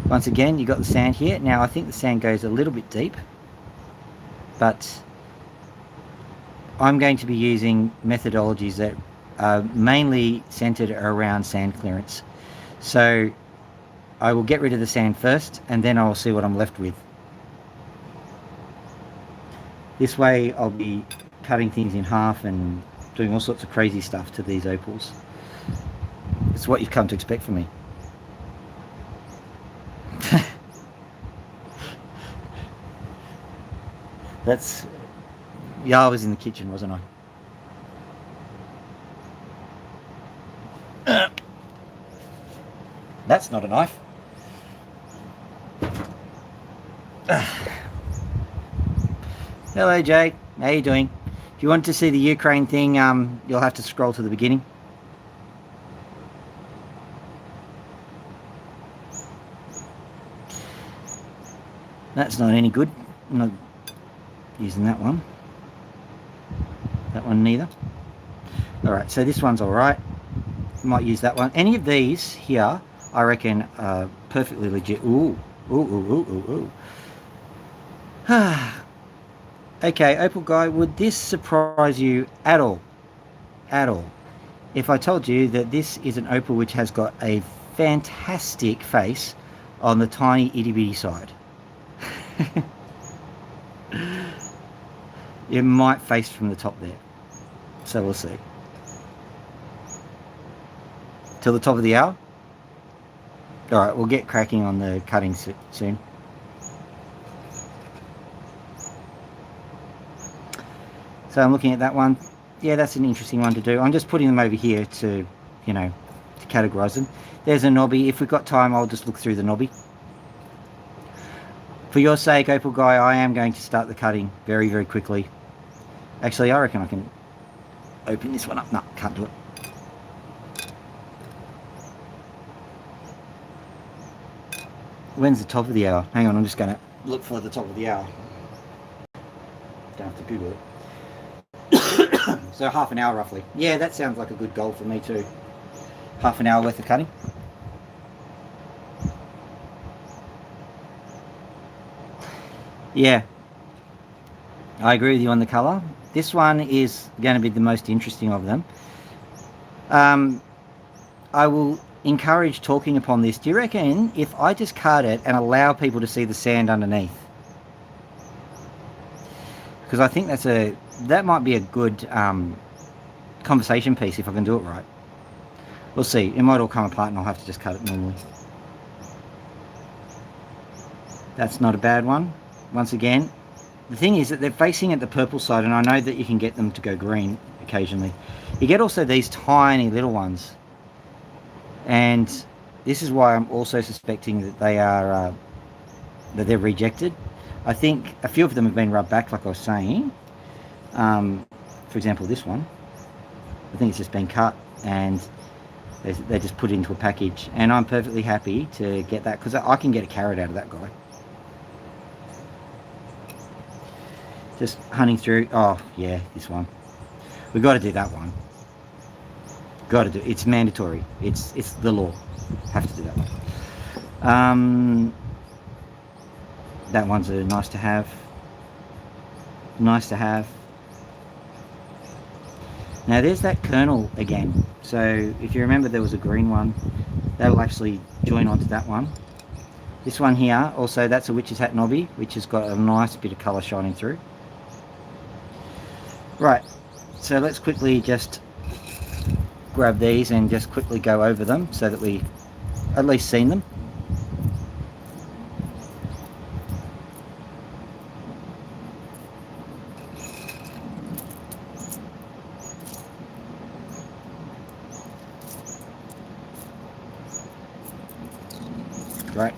Once again, you've got the sand here. Now, I think the sand goes a little bit deep, but I'm going to be using methodologies that are mainly centered around sand clearance. So I will get rid of the sand first, and then I'll see what I'm left with. This way I'll be cutting things in half and doing all sorts of crazy stuff to these opals. It's what you've come to expect from me. That's... Yeah, I was in the kitchen, wasn't I? That's not a knife. Hello, Jay. How you doing? If you want to see the Ukraine thing, you'll have to scroll to the beginning. That's not any good. I'm not using that one. That one neither. Alright, so this one's alright. Might use that one. Any of these here, I reckon, are perfectly legit. Ooh. Ooh, ooh, ooh, ooh, ooh. Okay, Opal Guy, would this surprise you at all? At all? If I told you that this is an opal which has got a fantastic face on the tiny itty bitty side. It might face from the top there. So we'll see. Till the top of the hour? Alright, we'll get cracking on the cutting soon. So I'm looking at that one. Yeah, that's an interesting one to do. I'm just putting them over here to, you know, to categorize them. There's a knobby. If we've got time, I'll just look through the knobby. For your sake, Opal Guy, I am going to start the cutting very, very quickly. Actually, I reckon I can open this one up. No, can't do it. When's the top of the hour? Hang on, I'm just going to look for the top of the hour. Don't have to Google it. So half an hour roughly. Yeah, that sounds like a good goal for me too. Half an hour worth of cutting. Yeah, I agree with you on the colour. This one is going to be the most interesting of them. I will encourage talking upon this. Do you reckon if I just cut it and allow people to see the sand underneath? because I think that might be a good conversation piece if I can do it right. We'll see. It might all come apart and I'll have to just cut it normally. That's not a bad one. Once again, the thing is that they're facing at the purple side, and I know that you can get them to go green occasionally. You get also these tiny little ones, and this is why I'm also suspecting that they're rejected. I think a few of them have been rubbed back, like I was saying. For example, this one, I think it's just been cut and they just put it into a package, and I'm perfectly happy to get that because I can get a carrot out of that guy. Just hunting through. Oh yeah, this one. We got to do that one. Got to do. It's mandatory. It's the law. Have to do that one. That one's a nice to have. Nice to have. Now there's that kernel again. So if you remember, there was a green one. That'll actually join onto that one. This one here, also that's a witch's hat knobby, which has got a nice bit of colour shining through. Right, so let's quickly just grab these and just quickly go over them so that we at least seen them. Right,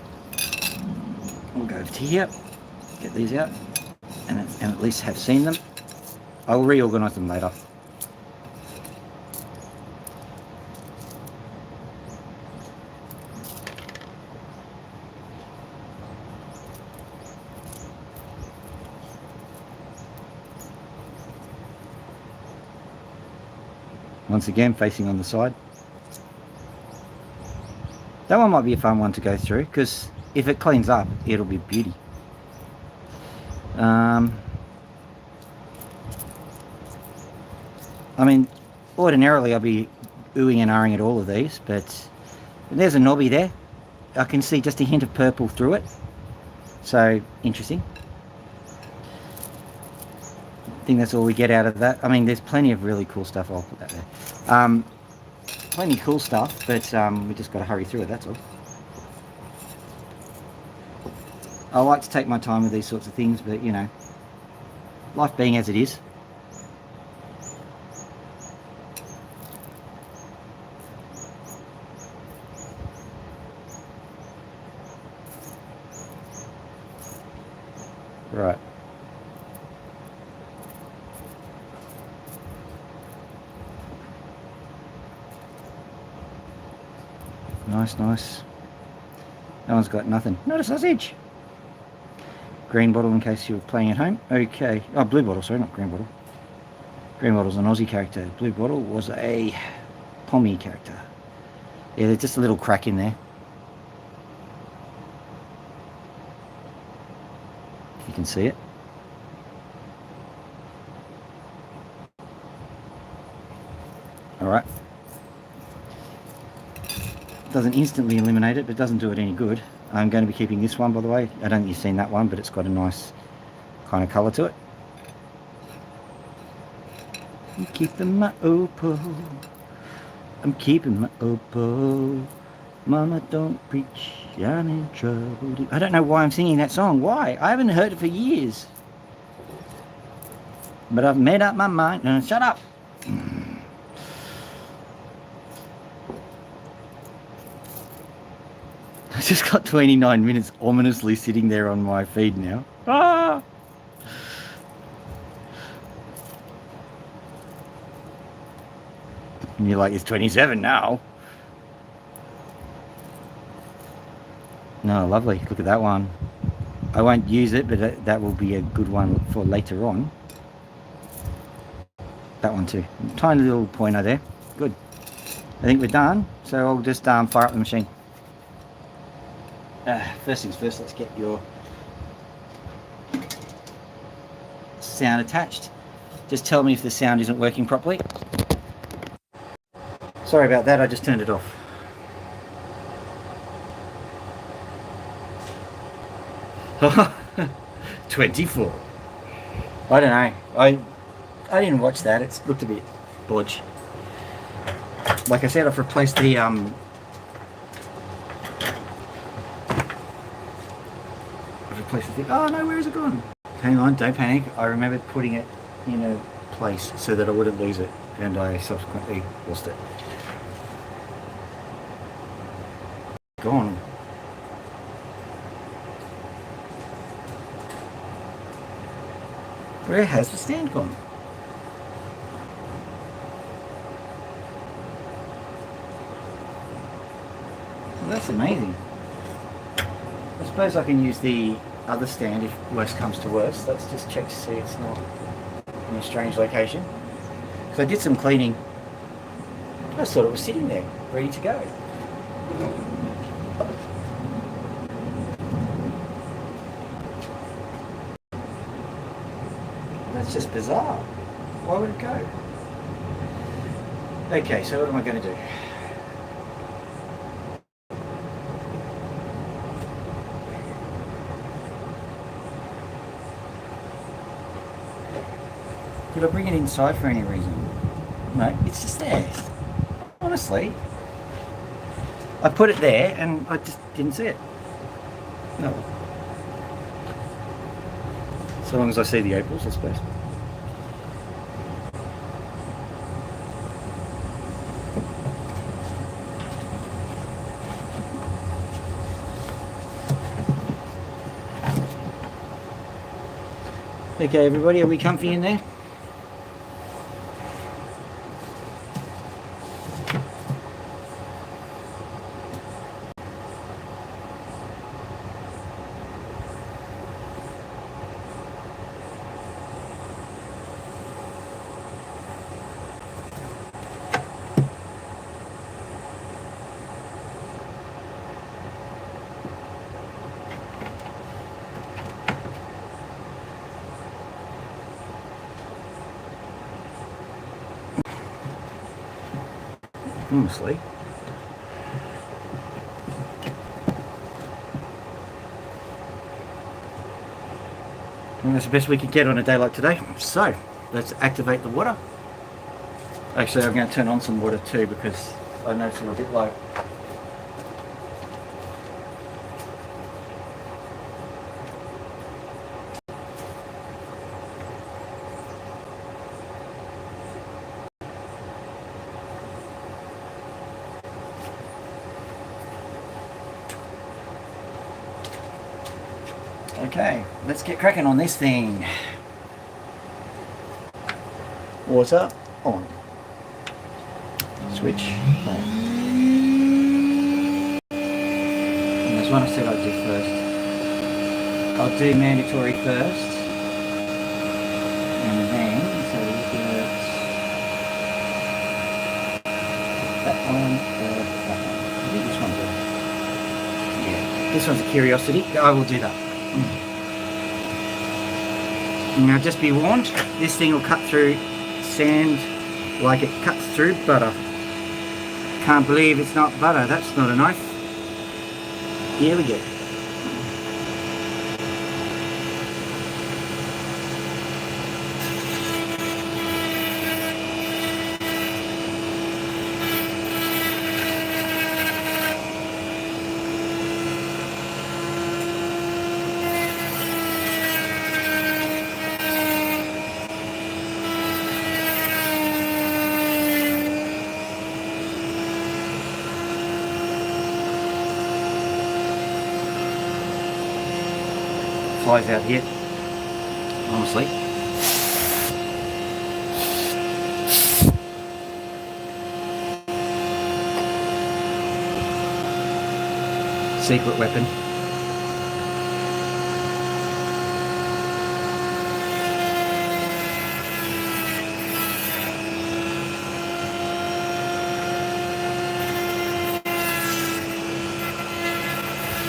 we'll go to here, get these out, and at least have seen them. I'll reorganise them later. Once again, facing on the side. That one might be a fun one to go through, because if it cleans up, it'll be beauty. I mean, ordinarily I'll be oohing and ahhing at all of these, but there's a knobby there. I can see just a hint of purple through it. So, interesting. I think that's all we get out of that. I mean, there's plenty of really cool stuff. I'll put that there. Plenty of cool stuff, but we just got to hurry through it, that's all. I like to take my time with these sorts of things, but, you know, life being as it is. Right. Nice, nice. That one's got nothing. Not a sausage. Green bottle in case you were playing at home. Okay. Oh, blue bottle, sorry, not green bottle. Green bottle's an Aussie character. Blue bottle was a Pommy character. Yeah, there's just a little crack in there. If you can see it. Alright. Doesn't instantly eliminate it, but doesn't do it any good. I'm going to be keeping this one, by the way. I don't think you've seen that one, but it's got a nice kind of colour to it. I'm keeping my opal. I'm keeping my opal. Mama, don't preach. I'm in trouble. I don't know why I'm singing that song. Why? I haven't heard it for years. But I've made up my mind. No, shut up. I just got 29 minutes ominously sitting there on my feed now. Ah! And you're like, it's 27 now. No, lovely. Look at that one. I won't use it, but that will be a good one for later on. That one too. Tiny little pointer there. Good. I think we're done. So I'll just fire up the machine. First things first, let's get your sound attached. Just tell me if the sound isn't working properly. Sorry about that, I just turned it off. $24. I don't know. I didn't watch that. It's looked a bit bodge. Like I said, I've replaced the thing. Oh no, where is it gone? Hang on, don't panic. I remembered putting it in a place so that I wouldn't lose it, and I subsequently lost it. Gone. Where has the stand gone? Well, that's amazing. I suppose I can use the other stand if worst comes to worst. Let's just check to see it's not in a strange location. Because I did some cleaning. I just thought it was sitting there, ready to go. That's just bizarre. Why would it go? Okay, so what am I going to do? Did I bring it inside for any reason? No, it's just there. Honestly. I put it there and I just didn't see it. No. So long as I see the opals, I suppose. Okay, everybody, are we comfy in there? Honestly. And that's the best we could get on a day like today. So, let's activate the water. Actually, I'm going to turn on some water too because I know it's a little bit low. Okay, let's get cracking on this thing. Water on. Switch. On. And there's one I said I'd do first. I'll do mandatory first. And then, so we'll do that one, that one. I think this one's a, yeah, this one's a curiosity. I will do that. Now just be warned, this thing will cut through sand like it cuts through butter. Can't believe it's not butter, that's not a knife. Here we go. Flies out here, honestly. Secret weapon.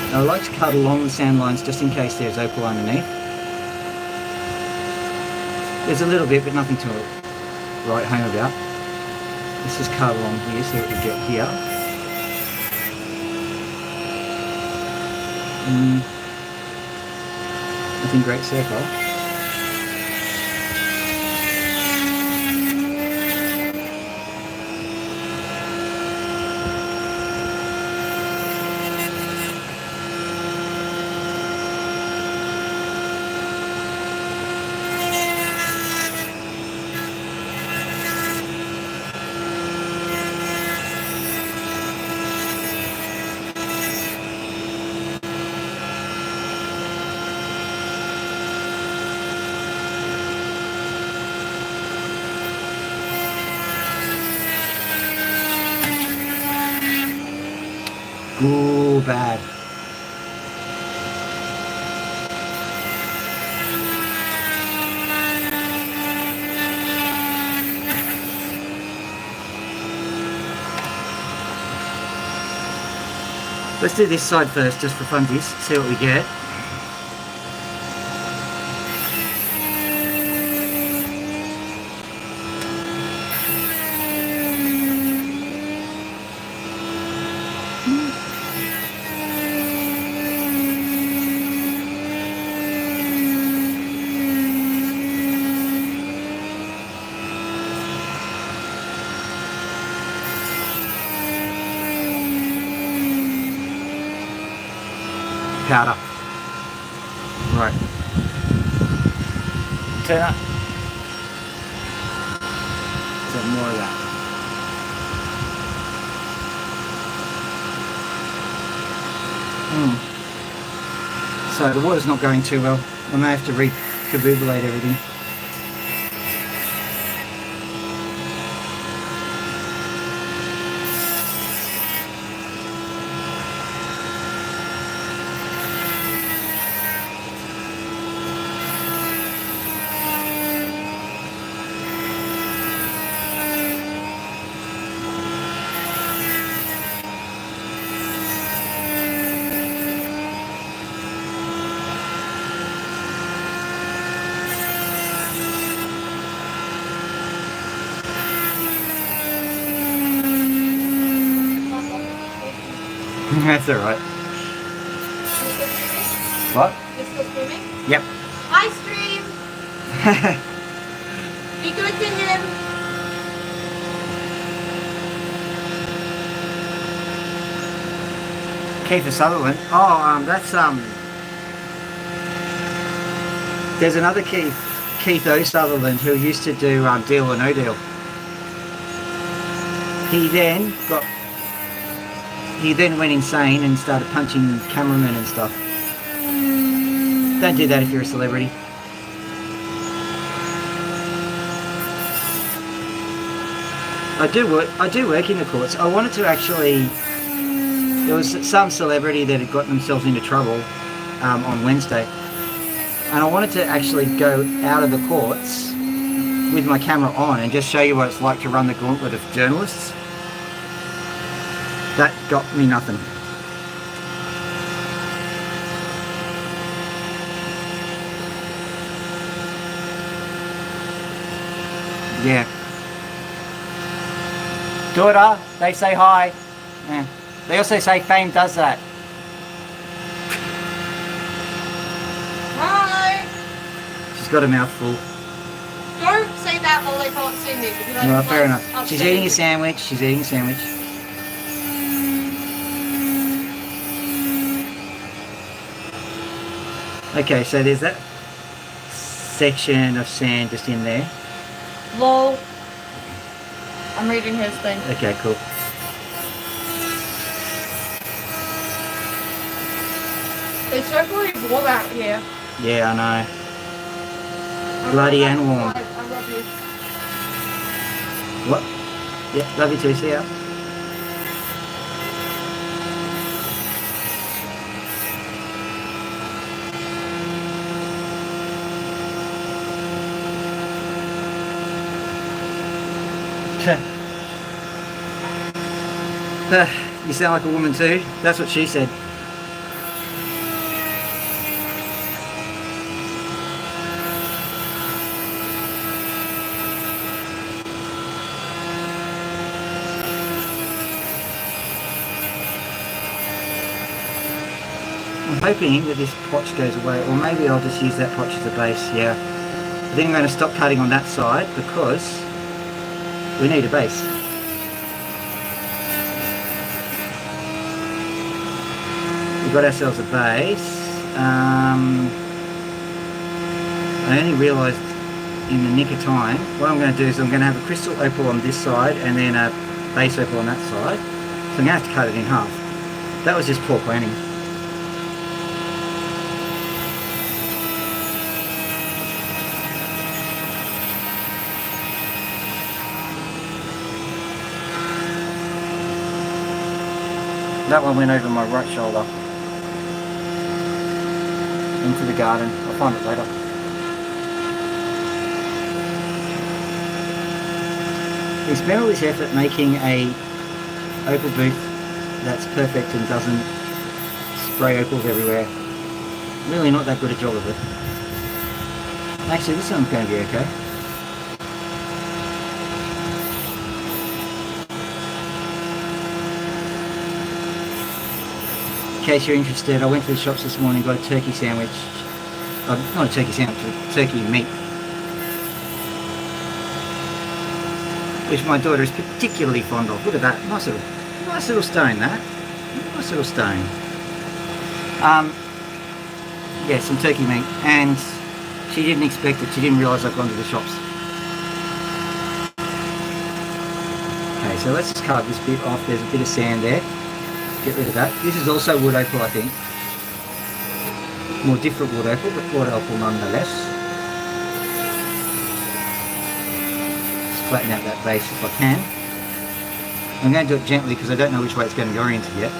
I like to cut along the sand lines just in case there's opal underneath. There's a little bit, but nothing to write home about. Let's just cut along here, see what we get here. Nothing great so far. Ooh, bad. Let's do this side first, just for funsies. See what we get. Powder. Right. Turn up. So more of that. So the water's not going too well. I may have to re-caboodlate everything. That's alright. What? You're still streaming? Yep. Hi, stream! Be good to him! Keith Sutherland. Oh, that's there's another Keith O. Sutherland who used to do Deal or No Deal. He then went insane and started punching cameramen and stuff. Don't do that if you're a celebrity. I do work in the courts. I wanted to actually. There was some celebrity that had gotten themselves into trouble on Wednesday, and I wanted to actually go out of the courts with my camera on and just show you what it's like to run the gauntlet of journalists. That got me nothing. Yeah. Daughter, they say hi. Yeah. They also say fame does that. Hi! She's got a mouthful. Don't say that while they can't see me. Because No, fair enough. She's eating a sandwich. She's eating a sandwich. Okay, so there's that section of sand just in there. Lol. I'm reading his thing. Okay, cool. It's so bloody warm out here. Yeah, I know. Bloody and warm. I love you. What? Yeah, love you too. See ya. You sound like a woman too. That's what she said. I'm hoping that this potch goes away, or maybe I'll just use that potch as a base. Yeah, I think I'm going to stop cutting on that side because we need a base. We've got ourselves a base. I only realised in the nick of time, what I'm going to do is I'm going to have a crystal opal on this side and then a base opal on that side. So I'm going to have to cut it in half. That was just poor planning. That one went over my right shoulder into the garden. I'll find it later. We spent all this effort making a opal booth that's perfect and doesn't spray opals everywhere. Really not that good a job of it. Actually, this one's going to be okay. In case you're interested, I went to the shops this morning, got a turkey sandwich. Not a turkey sandwich, a turkey meat. Which my daughter is particularly fond of. Look at that, nice little stone that. Nice little stone. Yeah, some turkey meat, and she didn't expect it. She didn't realise I'd gone to the shops. Okay, so let's just carve this bit off. There's a bit of sand there. Get rid of that. This is also wood opal, I think. More different wood opal, but wood opal nonetheless. Just flatten out that base if I can. I'm going to do it gently because I don't know which way it's going to be oriented yet.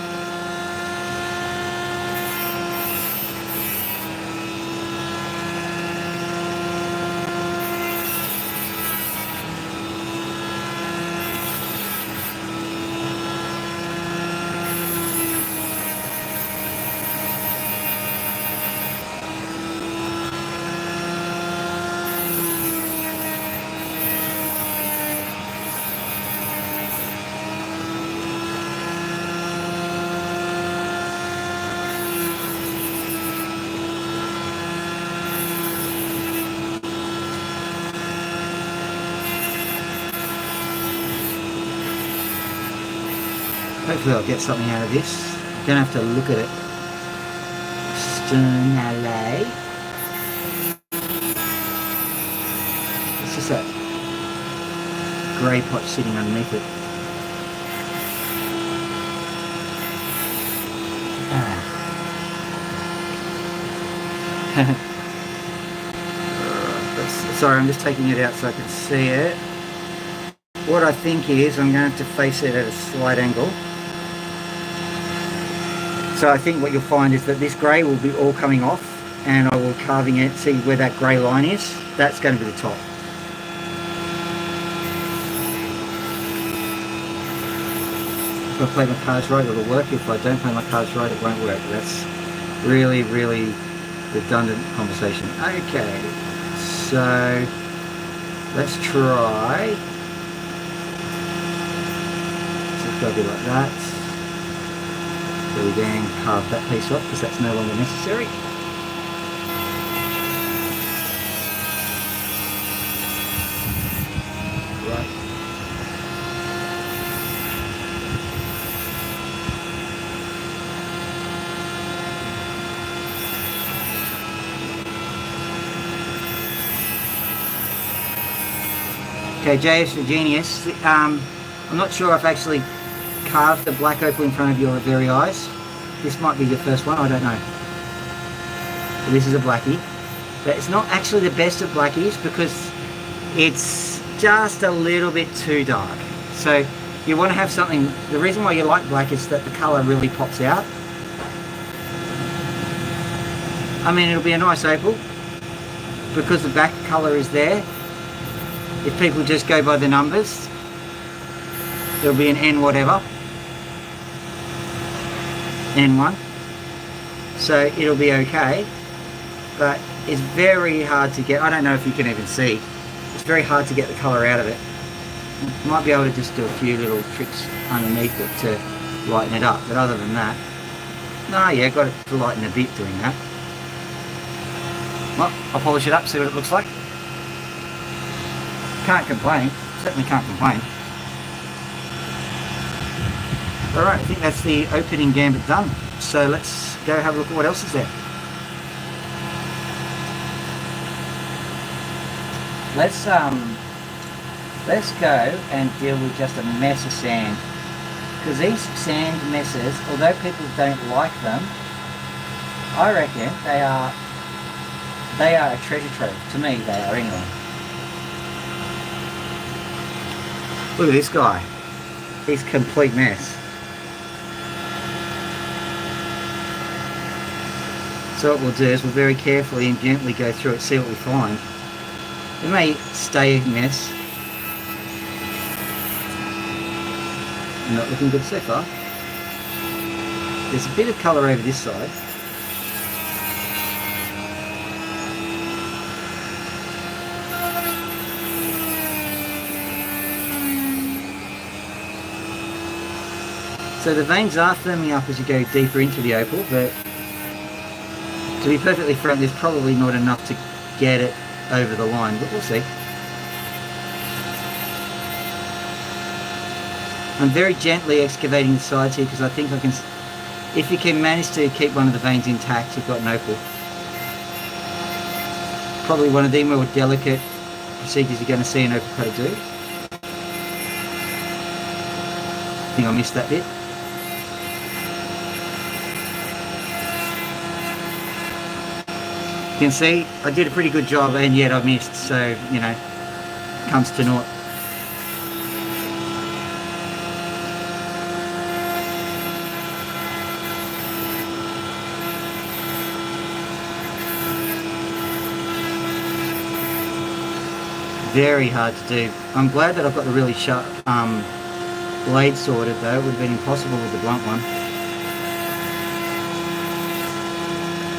Hopefully I'll get something out of this. Don't have to look at it externally. It's just that grey pot sitting underneath it. Sorry, I'm just taking it out so I can see it. What I think is I'm going to have to face it at a slight angle. So I think what you'll find is that this grey will be all coming off, and I will carving it, see where that grey line is. That's going to be the top. If I play my cards right, it'll work. If I don't play my cards right, it won't work. That's really, really redundant conversation. Okay, so let's try. So it's got to be like that. So we then carve that piece off because that's no longer necessary. Right. Okay, JS the Genius. I'm not sure if I've actually carved the black opal in front of your very eyes. This might be your first one, I don't know. But this is a blackie. But it's not actually the best of blackies because it's just a little bit too dark. So you want to have something, the reason why you like black is that the colour really pops out. I mean, it'll be a nice opal because the back colour is there. If people just go by the numbers, there'll be an N whatever. N1, so it'll be okay, but it's very hard to get. I don't know if you can even see, it's very hard to get the colour out of it. You might be able to just do a few little tricks underneath it to lighten it up, but other than that, no, yeah, got it to lighten a bit doing that. Well, I'll polish it up, see what it looks like. Can't complain, certainly can't complain. Alright, I think that's the opening gambit done. So let's go have a look at what else is there. Let's go and deal with just a mess of sand. Because these sand messes, although people don't like them, I reckon they are a treasure trove. To me, they are anyway. Look at this guy. He's a complete mess. So what we'll do is we'll very carefully and gently go through it, see what we find. It may stay a mess. Not looking good so far. There's a bit of colour over this side. So the veins are firming up as you go deeper into the opal, but to be perfectly frank, there's probably not enough to get it over the line, but we'll see. I'm very gently excavating the sides here because I think I can, if you can manage to keep one of the veins intact, you've got an opal. Probably one of the more delicate procedures you're going to see an opal cutter do. I think I missed that bit. You can see I did a pretty good job and yet I missed, so you know, comes to naught. Very hard to do. I'm glad that I've got the really sharp blade sorted though. It would have been impossible with the blunt one.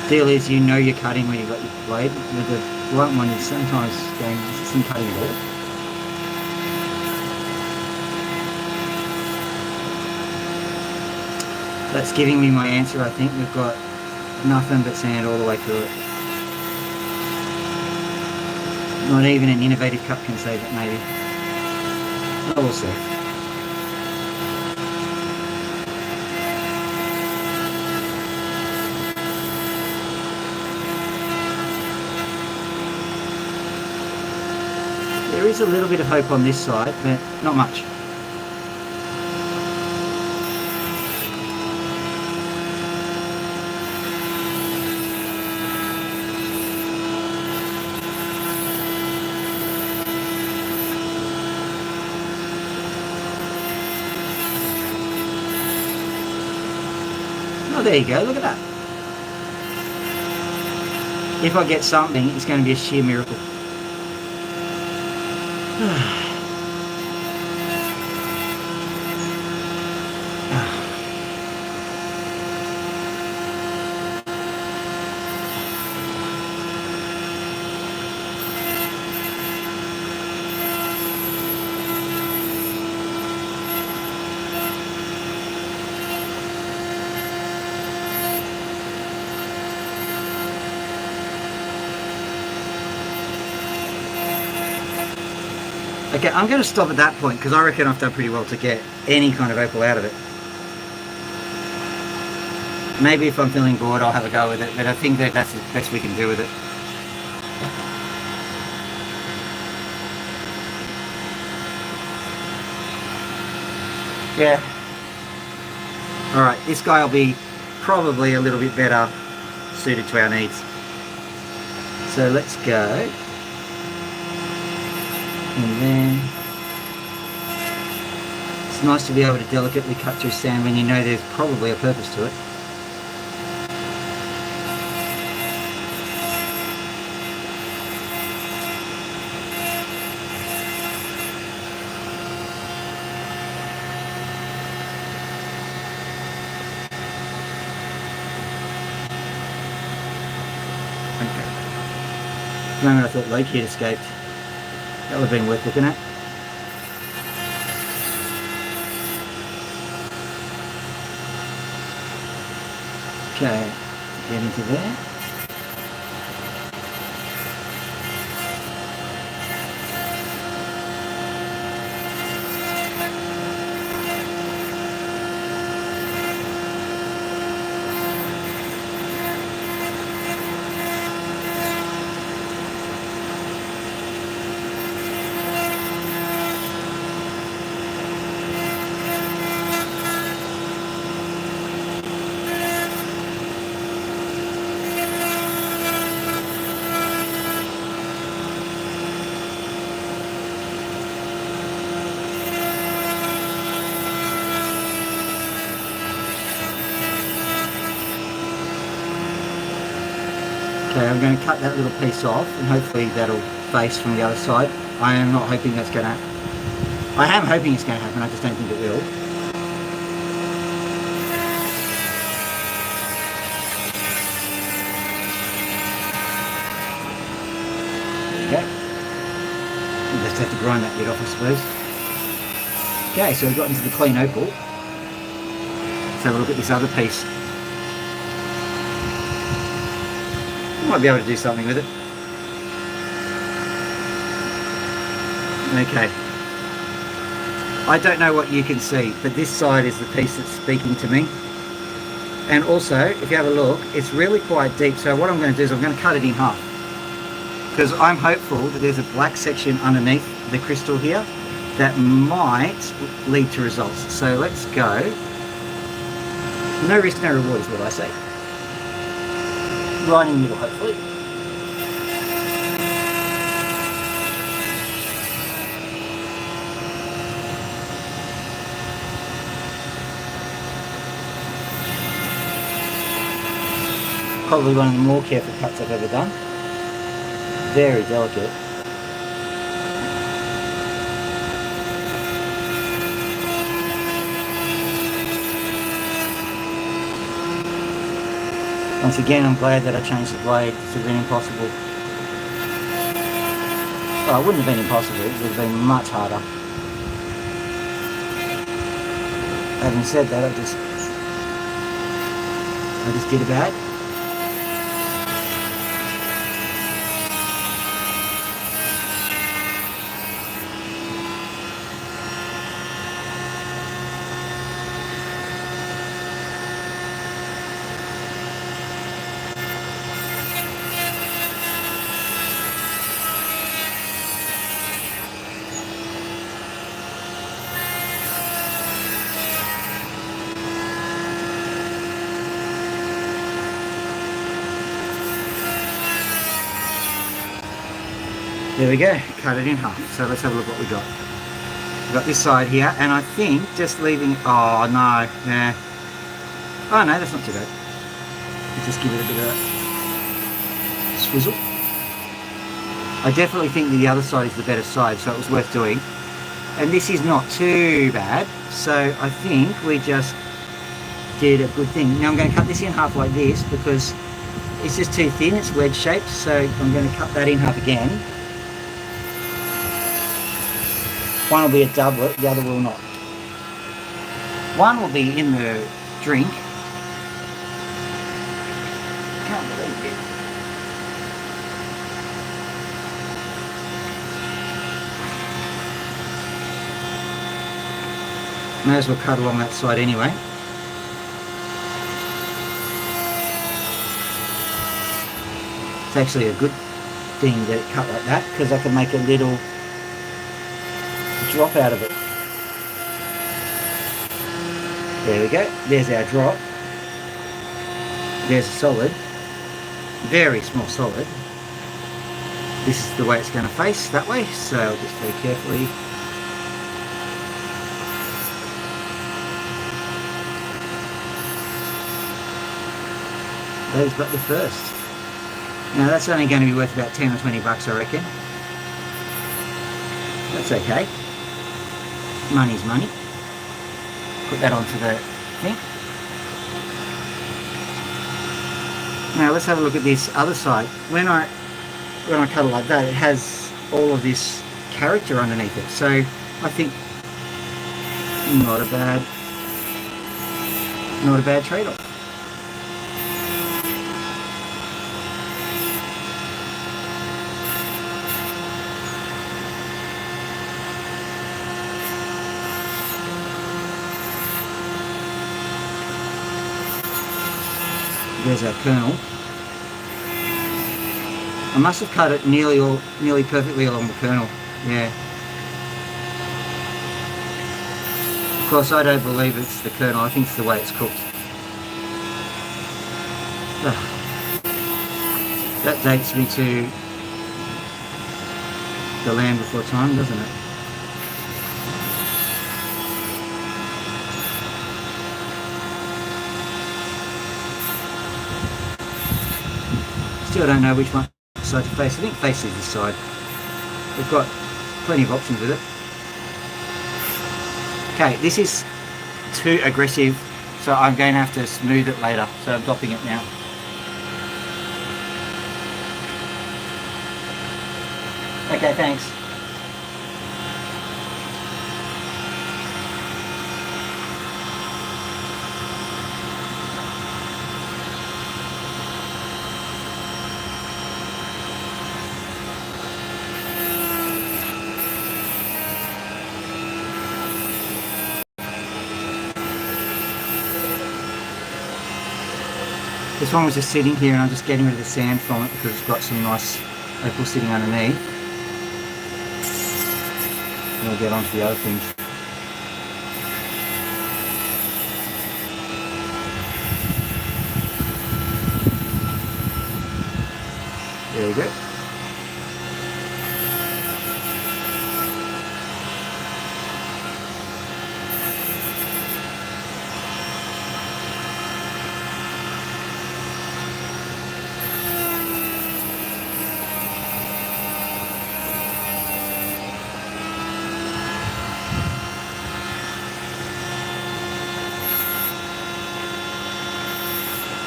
Deal is, you know you're cutting when you've got your blade. With the blunt one, you're sometimes going, this isn't cutting at all. That's giving me my answer, I think. We've got nothing but sand all the way through it. Not even an innovative cut can save it, maybe. But we'll see. There is a little bit of hope on this side, but not much. Oh, there you go, look at that. If I get something, it's going to be a sheer miracle. Okay, I'm going to stop at that point because I reckon I've done pretty well to get any kind of opal out of it. Maybe if I'm feeling bored I'll have a go with it, but I think that that's the best we can do with it. Yeah. Alright, this guy will be probably a little bit better suited to our needs. So let's go. And then it's nice to be able to delicately cut through sand when you know there's probably a purpose to it. Okay. The moment I thought Loki had escaped. That would have been worth looking at. Okay, get into there. Anyway, I'm going to cut that little piece off and hopefully that'll face from the other side. I am not hoping that's going to... I am hoping it's going to happen, I just don't think it will. Okay. You just have to grind that bit off, I suppose. Okay, so we've got into the clean opal. Let's have a look at this other piece. Might be able to do something with it. Okay. I don't know what you can see, but this side is the piece that's speaking to me. And also, if you have a look, it's really quite deep. So what I'm going to do is I'm going to cut it in half. Because I'm hopeful that there's a black section underneath the crystal here that might lead to results. So let's go. No risk, no reward is what I say. Right in the middle, hopefully. Probably one of the more careful cuts I've ever done. Very delicate. Once again, I'm glad that I changed the blade. It would have been impossible. Well, it wouldn't have been impossible. It would have been much harder. Having said that, I just did about. There we go, cut it in half. So let's have a look what we got. We've got this side here, and I think just leaving it, oh no, yeah. Oh no, that's not too bad. Let's just give it a bit of a swizzle. I definitely think the other side is the better side, so it was worth doing. And this is not too bad, so I think we just did a good thing. Now I'm going to cut this in half like this because it's just too thin, it's wedge shaped, so I'm going to cut that in half again. One will be a doublet, the other will not. One will be in the drink. Can't believe it. May as well cut along that side anyway. It's actually a good thing that it cut like that because I can make a little drop out of it. There we go. There's our drop. There's a solid. Very small solid. This is the way it's going to face, that way. So I'll just very carefully. There's but the first. Now that's only going to be worth about 10 or 20 bucks, I reckon. That's okay. Money's money. Put that onto the thing. Now let's have a look at this other side. When I cut it like that, it has all of this character underneath it. So I think not a bad trade-off. There's our kernel. I must have cut it nearly perfectly along the kernel. Yeah. Of course, I don't believe it's the kernel. I think it's the way it's cooked. That dates me to the Land Before Time, doesn't it? Still don't know which one side to face. I think face is this side. We've got plenty of options with it. Okay, this is too aggressive, so I'm going to have to smooth it later. So I'm dopping it now. Okay, thanks. This one was just sitting here and I'm just getting rid of the sand from it because it's got some nice opal sitting underneath. And we'll get on to the other things. There we go.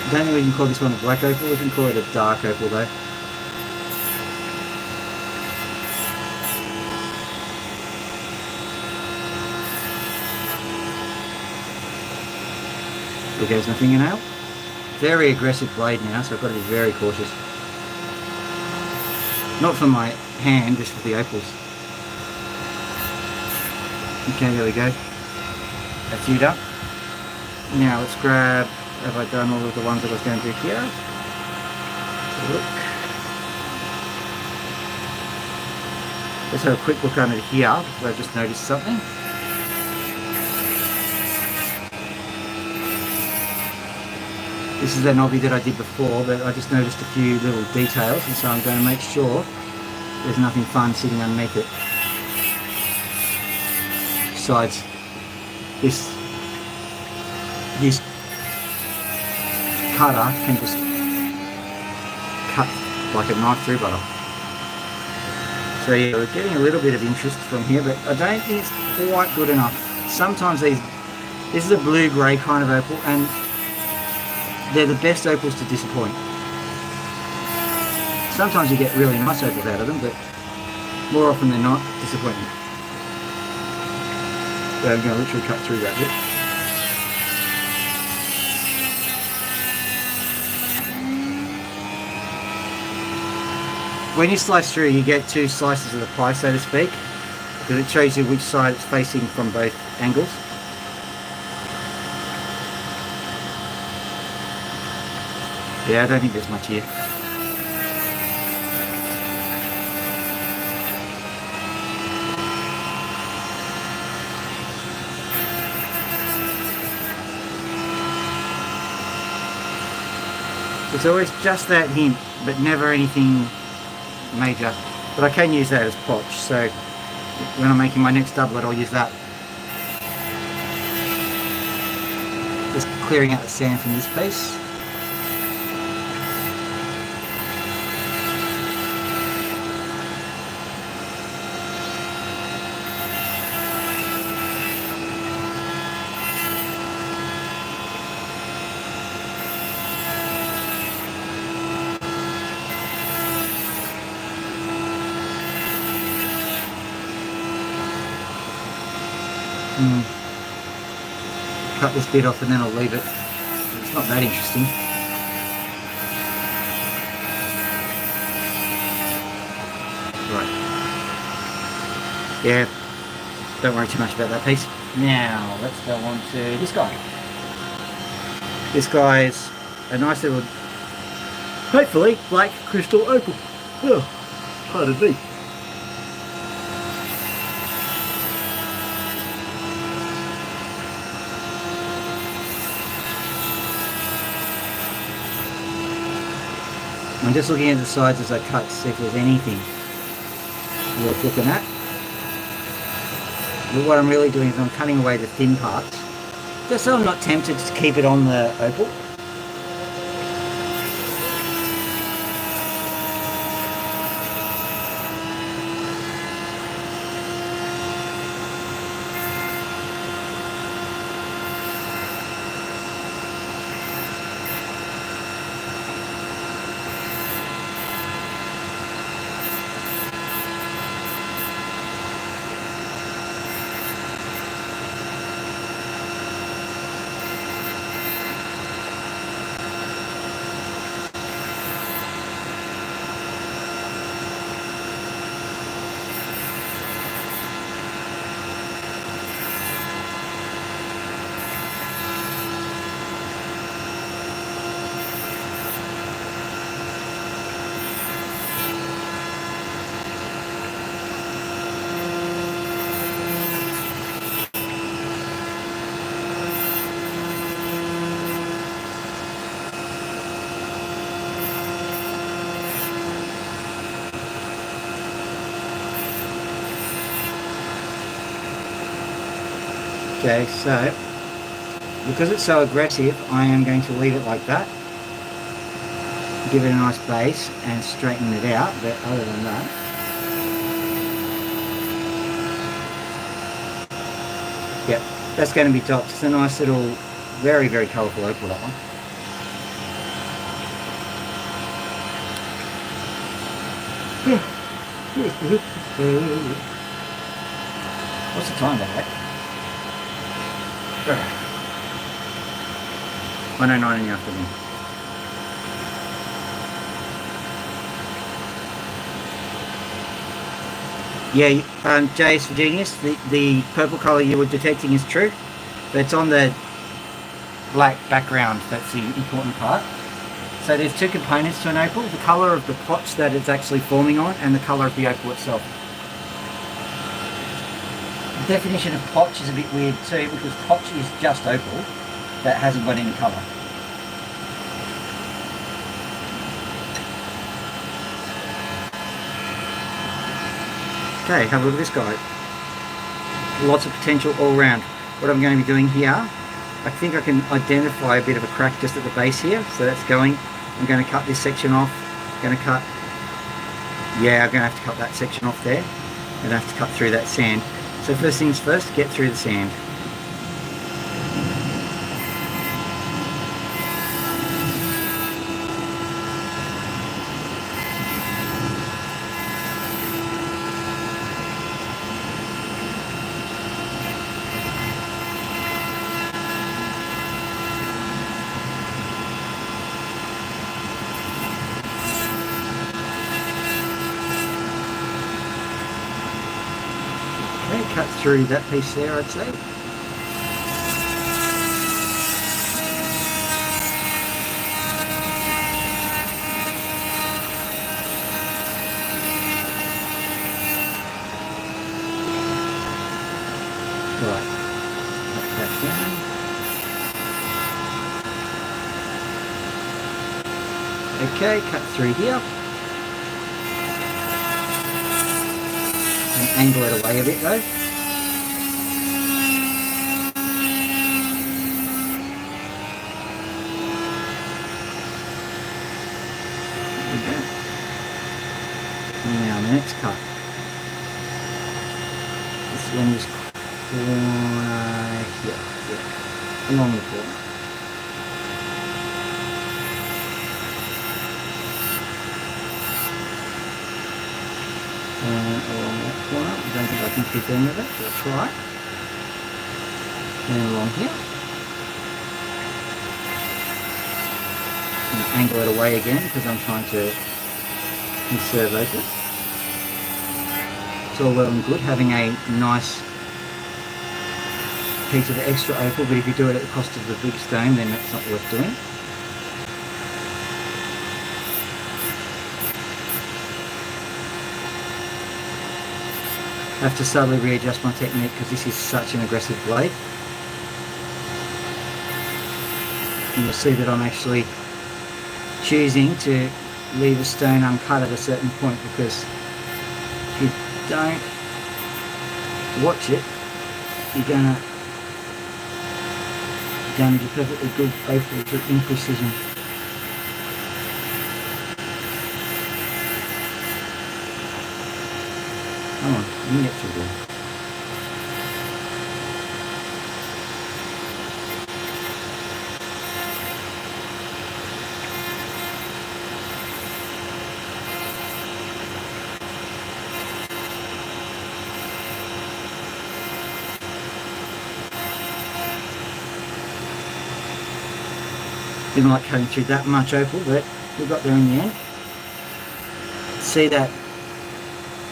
I don't think we can call this one a black opal, we can call it a dark opal though. There goes my fingernail. Very aggressive blade now, so I've got to be very cautious. Not for my hand, just for the opals. Okay, there we go. That's you done. Now let's grab, have I done all of the ones that I was going to do here? Look. Let's have a quick look under here, because I just noticed something. This is the knobby that I did before, but I just noticed a few little details, and so I'm going to make sure there's nothing fun sitting underneath it. Besides, this cutter can just cut like a knife through butter. So yeah, we're getting a little bit of interest from here, but I don't think it's quite good enough. Sometimes this is a blue-grey kind of opal, and they're the best opals to disappoint. Sometimes you get really nice opals out of them, but more often than not, disappointing. So I'm going to literally cut through that bit. When you slice through, you get two slices of the pie, so to speak, because it shows you which side it's facing from both angles. Yeah, I don't think there's much here. It's always just that hint, but never anything major. But I can use that as potch, so when I'm making my next doublet, I'll use that. Just clearing out the sand from this piece. Cut this bit off and then I'll leave it. It's not that interesting. Right. Yeah, don't worry too much about that piece. Now, let's go on to this guy. This guy is a nice little, hopefully, black crystal opal. Oh, pardon me. I'm just looking at the sides as I cut to see if there's anything worth looking at. But what I'm really doing is I'm cutting away the thin parts, just so I'm not tempted to keep it on the opal. Okay, so because it's so aggressive, I am going to leave it like that. Give it a nice base and straighten it out, but other than that, yep, that's going to be topped. It's a nice little, very, very colourful opal, that one. What's the time, Dad? 1:09 in the afternoon. Yeah, JS for Genius, the purple colour you were detecting is true, but it's on the black background that's the important part. So there's two components to an opal, the colour of the potch that it's actually forming on and the colour of the opal itself. The definition of potch is a bit weird too, because potch is just opal that hasn't got any colour. Okay, have a look at this guy. Lots of potential all round. What I'm going to be doing here, I think I can identify a bit of a crack just at the base here, so that's going. I'm going to cut this section off. I'm going to cut, yeah, I'm going to have to cut that section off there. I'm going to have to cut through that sand. So first things first, get through the sand. Okay, cut through that piece there, I'd say. Right, cut that down. Okay, cut through here. And angle it away a bit though. There we go. Now the next cut. This one is corner here, yeah, along the corner. Along that corner. I don't think I can keep any of it, but I'll try. And along here. And angle it away again because I'm trying to conserve opal. It's all well and good having a nice piece of extra opal, but if you do it at the cost of the big stone, then that's not worth doing. I have to subtly readjust my technique because this is such an aggressive blade. And you'll see that I'm actually choosing to leave a stone uncut at a certain point, because if you don't watch it, you're going to damage a perfectly good opal to imprecision. Come on, you can get through there. Didn't like cutting through that much opal, but we got there in the end. See that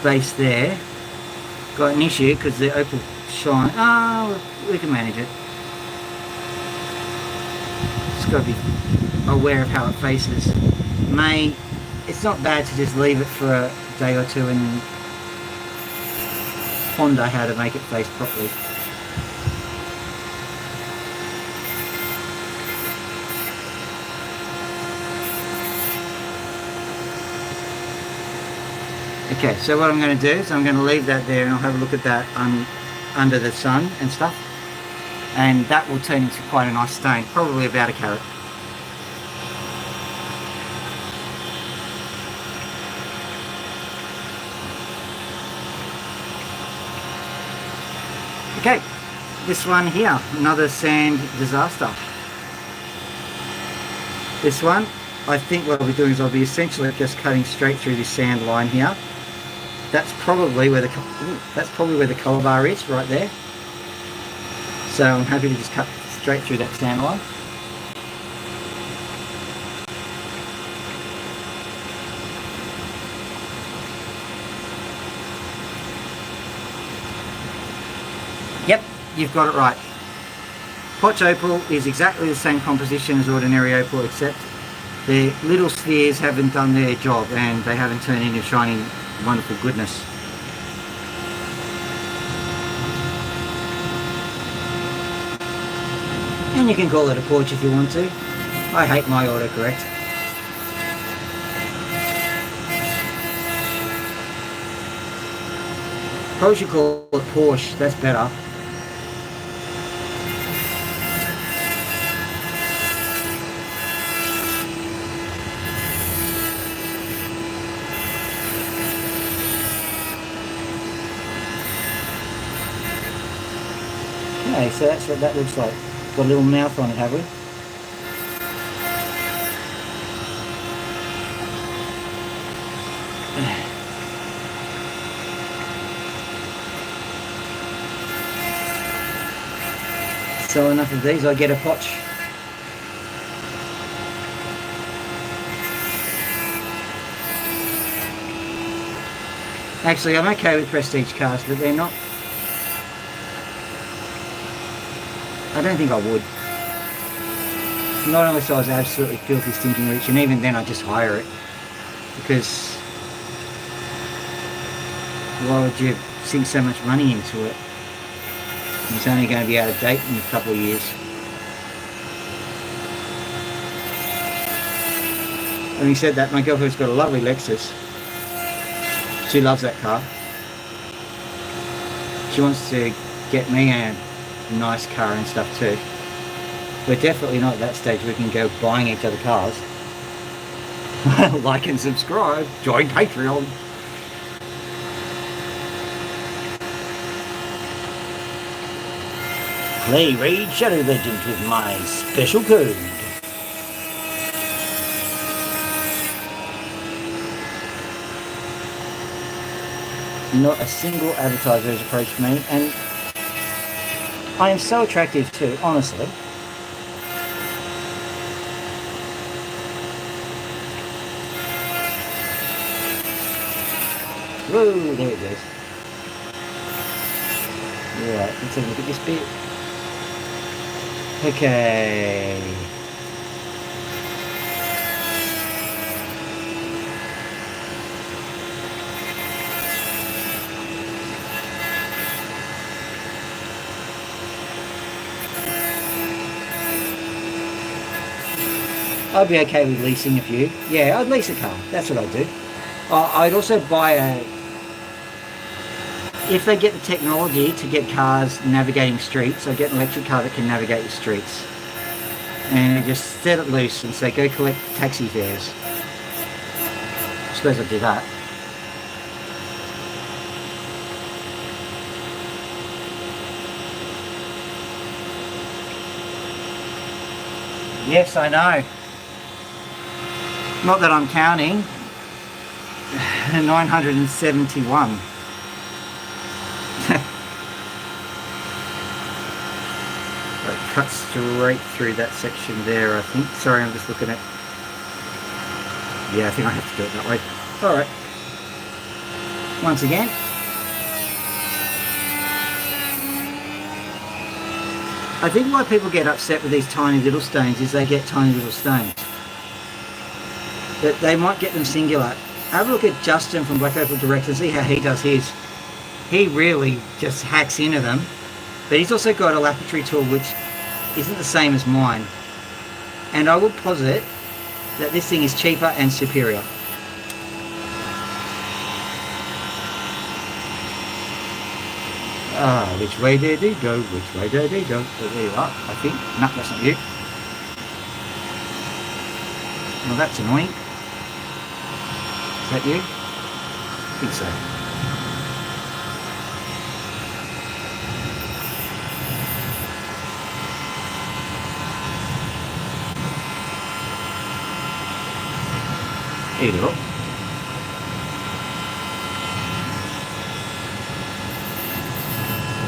base there? Got an issue because the opal shine. Oh, we can manage it. Just got to be aware of how it faces. It's not bad to just leave it for a day or two and ponder how to make it face properly. Okay, so what I'm going to do is I'm going to leave that there and I'll have a look at that under the sun and stuff. and that will turn into quite a nice stone, probably about a carat. Okay, this one here, another sand disaster. This one, I think what I'll be doing is I'll be essentially just cutting straight through this sand line here. That's probably where the colour bar is, right there. So I'm happy to just cut straight through that sand line. Yep, you've got it right. Potch opal is exactly the same composition as ordinary opal, except the little spheres haven't done their job and they haven't turned into shining, wonderful goodness. And you can call it a porch if you want to. I hate my autocorrect. Probably should call it Porsche, that's better. Okay, so that's what that looks like. Got a little mouth on it, have we? So enough of these, I get a potch. Actually, I'm okay with prestige cars, but they're not. I don't think I would. Not unless I was absolutely filthy stinking rich, and even then I just hire it. Because why would you sink so much money into it? It's only going to be out of date in a couple of years. Having said that, my girlfriend's got a lovely Lexus. She loves that car. She wants to get me a nice car and stuff too. We're definitely not at that stage we can go buying each other cars. Like and subscribe, join Patreon. Play Raid Shadow Legends with my special code. Not a single advertiser has approached me, and I am so attractive too, honestly. Whoa, there it goes. Right, let's have a look at this bit. Okay. I'd be okay with leasing a few. Yeah, I'd lease a car. That's what I'd do. I'd also buy a... If they get the technology to get cars navigating streets, I'd get an electric car that can navigate the streets. And just set it loose and say, go collect taxi fares. I suppose I'd do that. Yes, I know. Not that I'm counting. 971. That cuts straight through that section there, I think. Sorry, I'm just looking at... Yeah, I think I have to do it that way. Alright. Once again. I think why people get upset with these tiny little stones is they get tiny little stones. That they might get them singular. Have a look at Justin from Black Opal Direct and see how he does his. He really just hacks into them. But he's also got a lapidary tool which isn't the same as mine. And I will posit that this thing is cheaper and superior. Which way did he go? Which way did he go? Oh, there you are, I think. No, that's not you. Well, that's annoying. Is that you? I think so. Here you go.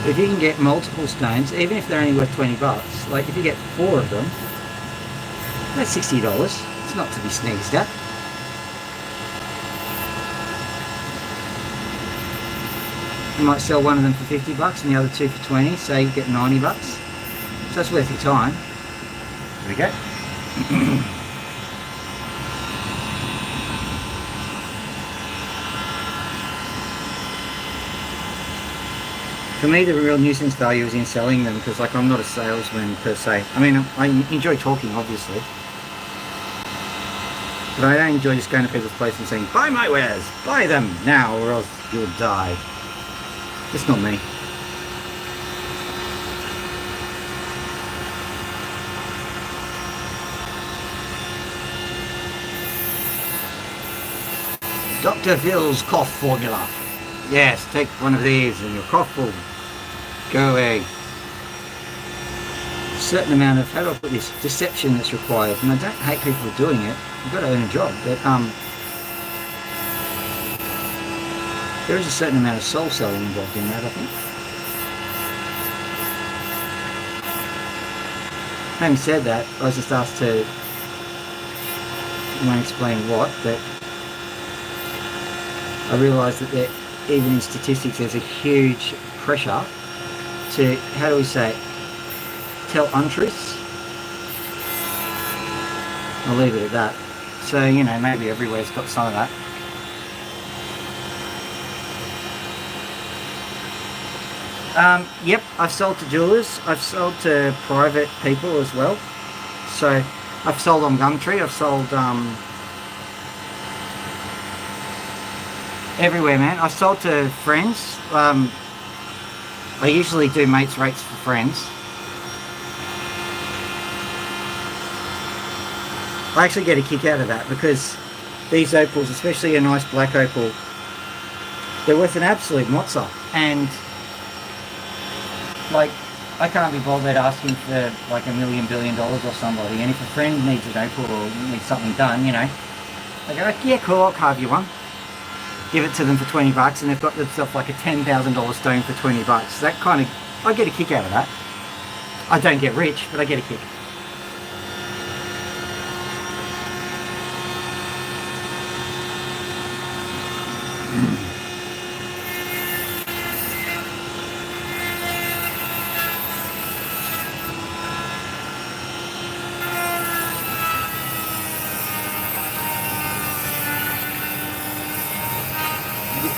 If you can get multiple stones, even if they're only worth 20 bucks, like if you get 4 of them, that's $60. It's not to be sneezed at. You might sell one of them for 50 bucks and the other 2 for 20, so you get 90 bucks. So that's worth your time. There we go. For me, the real nuisance value is in selling them, because like I'm not a salesman per se. I mean, I enjoy talking, obviously, but I don't enjoy just going to people's place and saying, buy my wares, buy them now or else you'll die. Just not me. Dr. Phil's cough formula. Yes, take one of these and your cough will go away. A certain amount of, how do I put this, deception that's required. And I don't hate people doing it. You've got to earn a job. But there is a certain amount of soul selling involved in that, I think. Having said that, I was just asked to, I won't explain what, but I realised that there, even in statistics, there's a huge pressure to, how do we say it, tell untruths. I'll leave it at that. So, you know, maybe everywhere's got some of that. Yep, I've sold to jewelers. I've sold to private people as well. So I've sold on Gumtree. I've sold everywhere, man. I've sold to friends. I usually do mates rates for friends. I actually get a kick out of that, because these opals, especially a nice black opal, they're worth an absolute mozza. And like, I can't be bothered asking for like $1 million billion off somebody, and if a friend needs an opal or needs something done, you know, I go, yeah, cool, I'll carve you one. Give it to them for 20 bucks, and they've got themselves like a $10,000 stone for 20 bucks. That kind of, I get a kick out of that. I don't get rich, but I get a kick.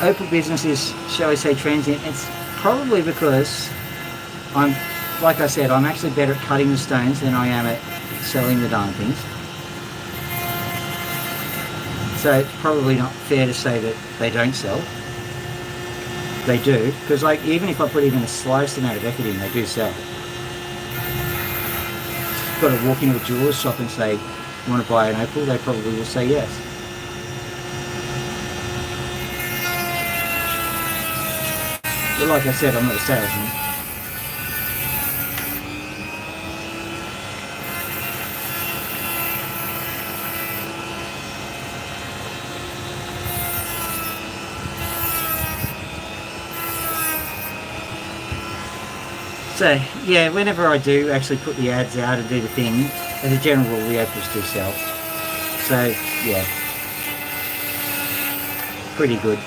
Opal business is, shall we say, transient. It's probably because I'm, like I said, I'm actually better at cutting the stones than I am at selling the darn things. So it's probably not fair to say that they don't sell. They do, because like, even if I put even the slightest amount of effort in, they do sell. Got to walk into a jeweler's shop and say, you want to buy an opal? They probably will say yes. But like I said, I'm not a salesman. So yeah, whenever I do actually put the ads out and do the thing, as a general rule, the opals do sell. So yeah, pretty good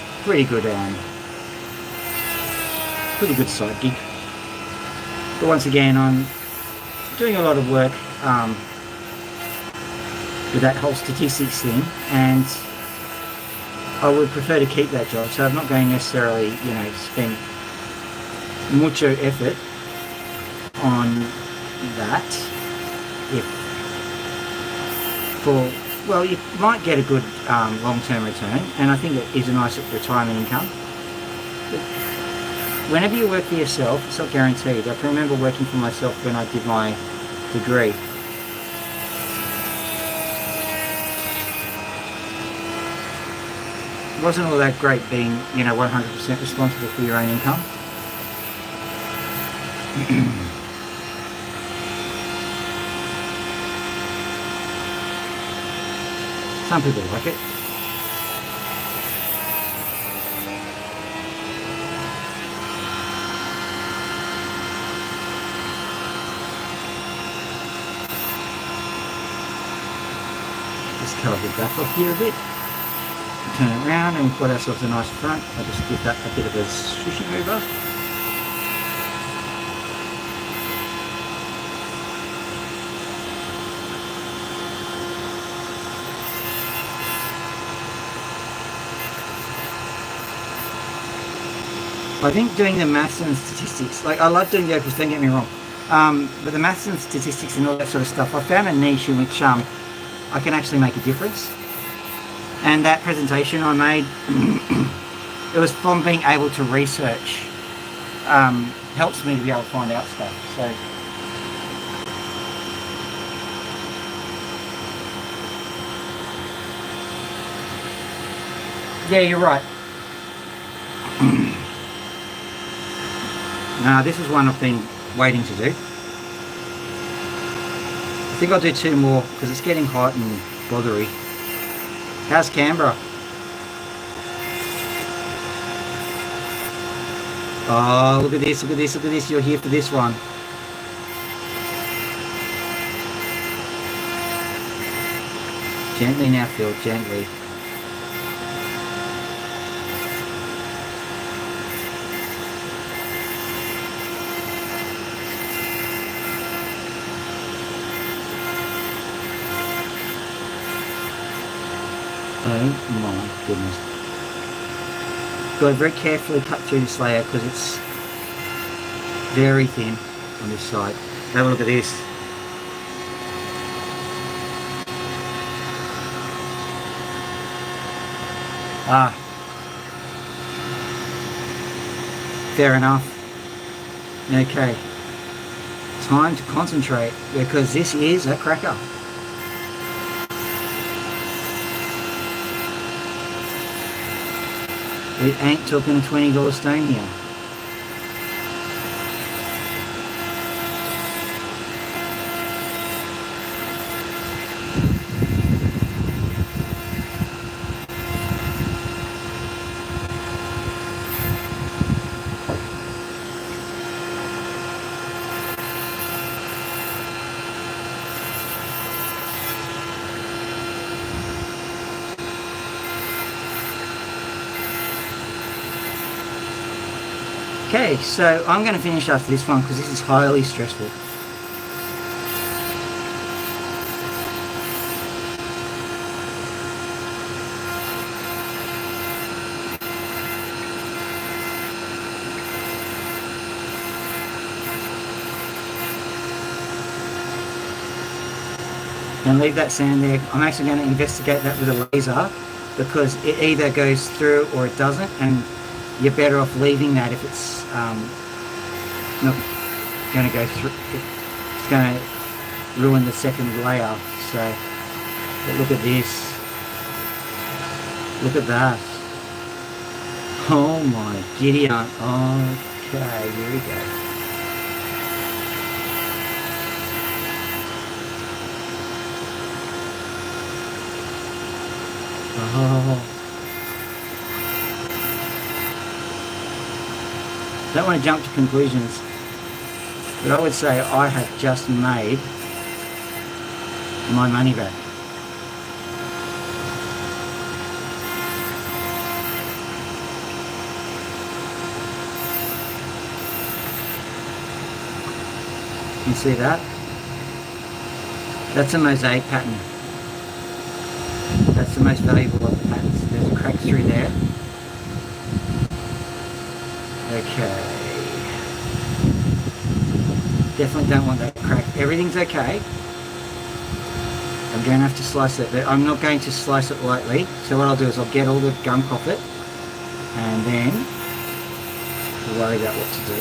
side gig. But once again, I'm doing a lot of work with that whole statistics thing, and I would prefer to keep that job, so I'm not going to necessarily, you know, spend mucho effort on that. If for, well, you might get a good long-term return, and I think it is a nice retirement income. But whenever you work for yourself, it's not guaranteed. I can remember working for myself when I did my degree. It wasn't all that great being, 100% responsible for your own income. Some people like it. Just cut the back off here a bit. Turn it around and we've got ourselves a nice front. I'll just give that a bit of a swishing over. I think doing the maths and statistics, like I love doing the Opals, don't get me wrong, but the maths and statistics and all that sort of stuff, I found a niche in which I can actually make a difference. And that presentation I made, it was from being able to research, helps me to be able to find out stuff. So yeah, you're right. Now this is one I've been waiting to do. I think I'll do 2 more because it's getting hot and bothery. How's Canberra? Oh, look at this, look at this, look at this. You're here for this one. Gently now, Phil, gently. Oh my goodness. Got to very carefully cut through this layer because it's very thin on this side. Have a look at this. Fair enough. Okay. Time to concentrate because this is a cracker. It ain't talking a $20 stone here. Okay, so I'm going to finish after this one because this is highly stressful. And leave that sand there. I'm actually going to investigate that with a laser because it either goes through or it doesn't, and you're better off leaving that if it's not going to go through. It's going to ruin the second layer. So, but look at this. Look at that. Oh my giddy aunt. Okay, here we go. Oh. Don't want to jump to conclusions, but I would say I have just made my money back. You see that? That's a mosaic pattern. That's the most valuable of the patterns. There's a crack through there. Okay. Definitely don't want that crack. Everything's okay. I'm going to have to slice it, but I'm not going to slice it lightly. So what I'll do is I'll get all the gunk off it and then worry about what to do.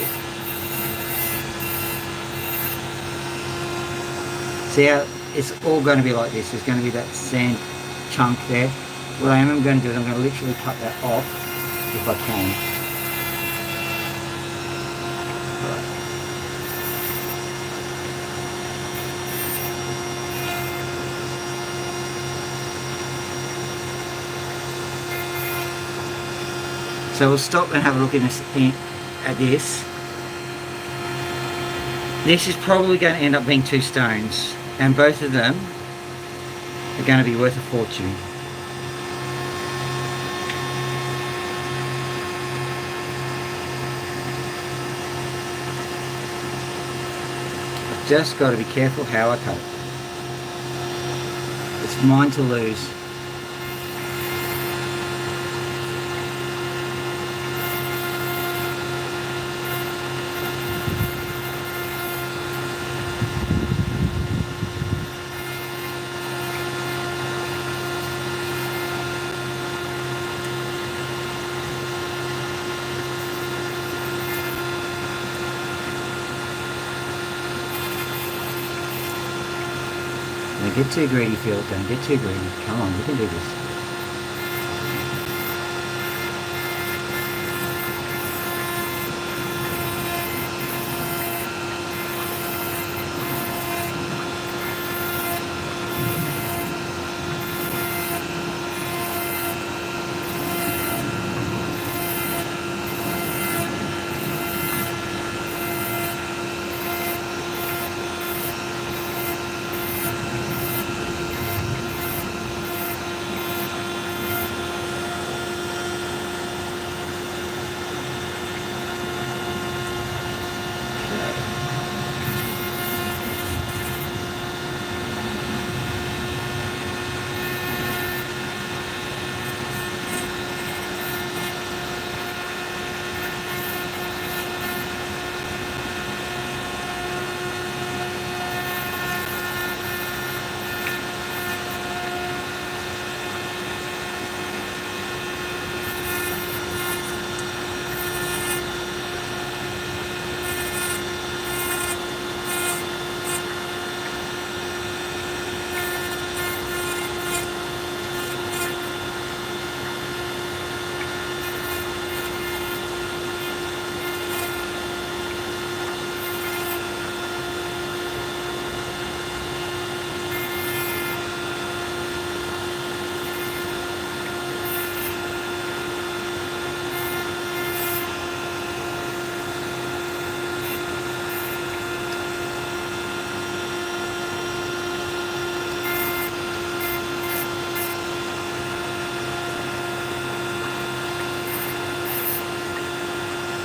See how it's all going to be like this. There's going to be that sand chunk there. What I am going to do is I'm going to literally cut that off if I can. Right. So we'll stop and have a look at this. This is probably going to end up being 2 stones, and both of them are going to be worth a fortune. I've just got to be careful how I cut it. It's mine to lose. Don't get too greedy, Phil. Don't get too greedy. Come on, we can do this.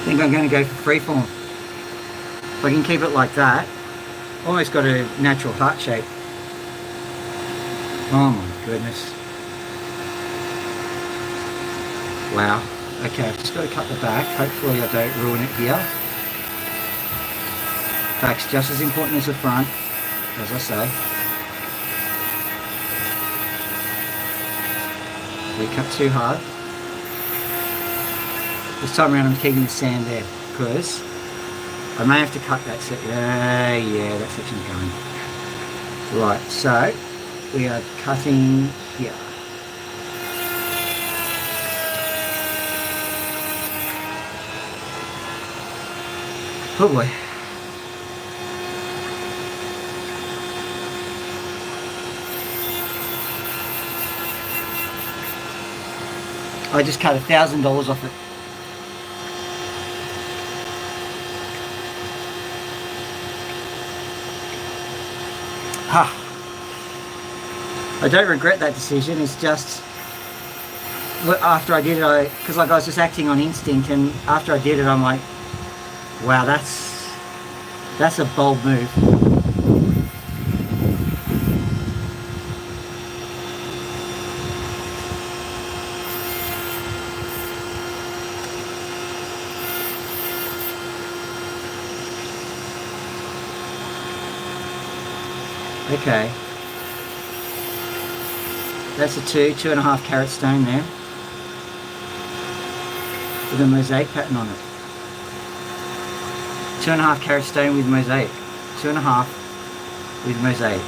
I think I'm going to go for freeform. If I can keep it like that, almost got a natural heart shape. Oh my goodness. Wow. Okay, I've just got to cut the back. Hopefully I don't ruin it here. Back's just as important as the front, as I say. We cut too hard. This time around I'm keeping the sand there because I may have to cut that section. Yeah, that section's going. Right, so we are cutting here. Oh boy. I just cut $1,000 off it. I don't regret that decision. It's just after I did it, because like I was just acting on instinct, and after I did it, I'm like, wow, that's a bold move. Okay. That's a 2.5 carat stone there with a mosaic pattern on it. 2.5 carat stone with mosaic. 2.5 with mosaic.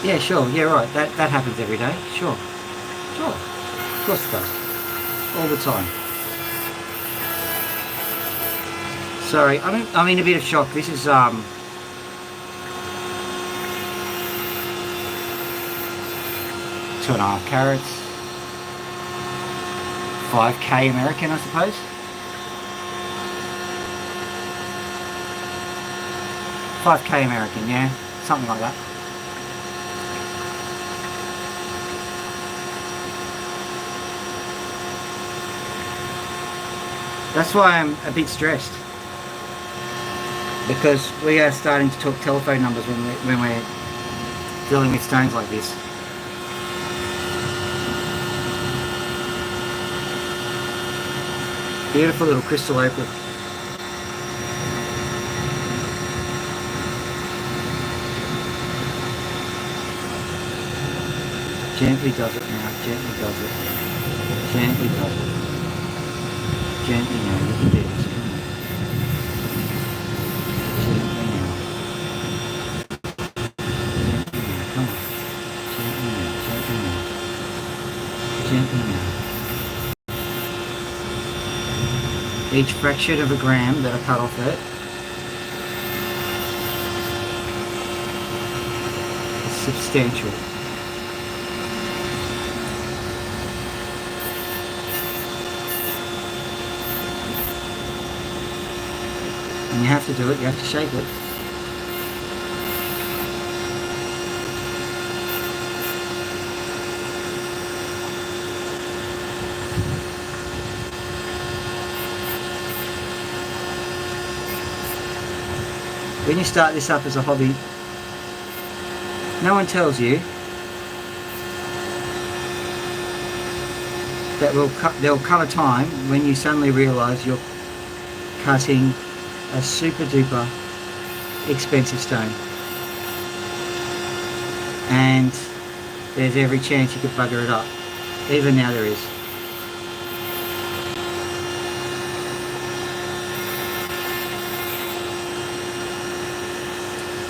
Yeah, sure. Yeah, right. That happens every day. Sure. Sure. Of course it does. All the time. Sorry, I'm in a bit of shock. This is 2.5 carats. 5k American, I suppose. 5k American, yeah. Something like that. That's why I'm a bit stressed, because we are starting to talk telephone numbers when we're dealing with stones like this. Beautiful little crystal opal. Gently does it now, gently does it. Gently does it. Gently now, you can do this. Gently now. Gently now, come on. Gently now, gently now. Gently now. Each fraction of a gram that I cut off it is substantial. And you have to do it, you have to shake it. When you start this up as a hobby, no one tells you that there'll come a time when you suddenly realise you're cutting a super duper expensive stone, and there's every chance you could bugger it up. Even now there is.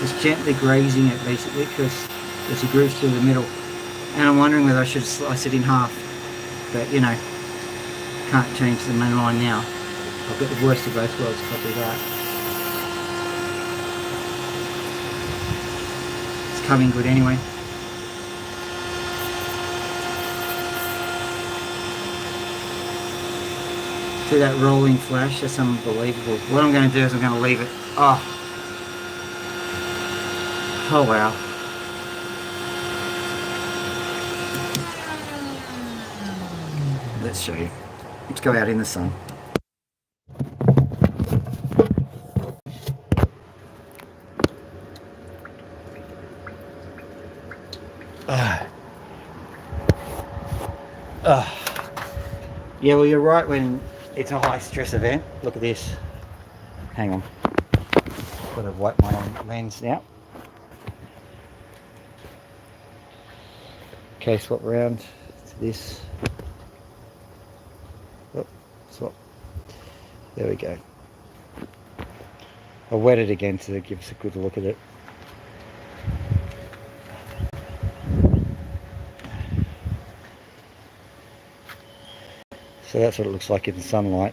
Just gently grazing it basically, because there's a groove through the middle, and I'm wondering whether I should slice it in half, but you know, can't change the main line now. I've got the worst of both worlds, probably that. It's coming good anyway. See that rolling flash? That's unbelievable. What I'm going to do is I'm going to leave it. Oh wow. Let's show you. Let's go out in the sun. Yeah, well, you're right when it's a high stress event. Look at this. Hang on. Got to wipe my own lens now. Okay, swap round to this. Oh, swap. There we go. I'll wet it again to give us a good look at it. So that's what it looks like in the sunlight,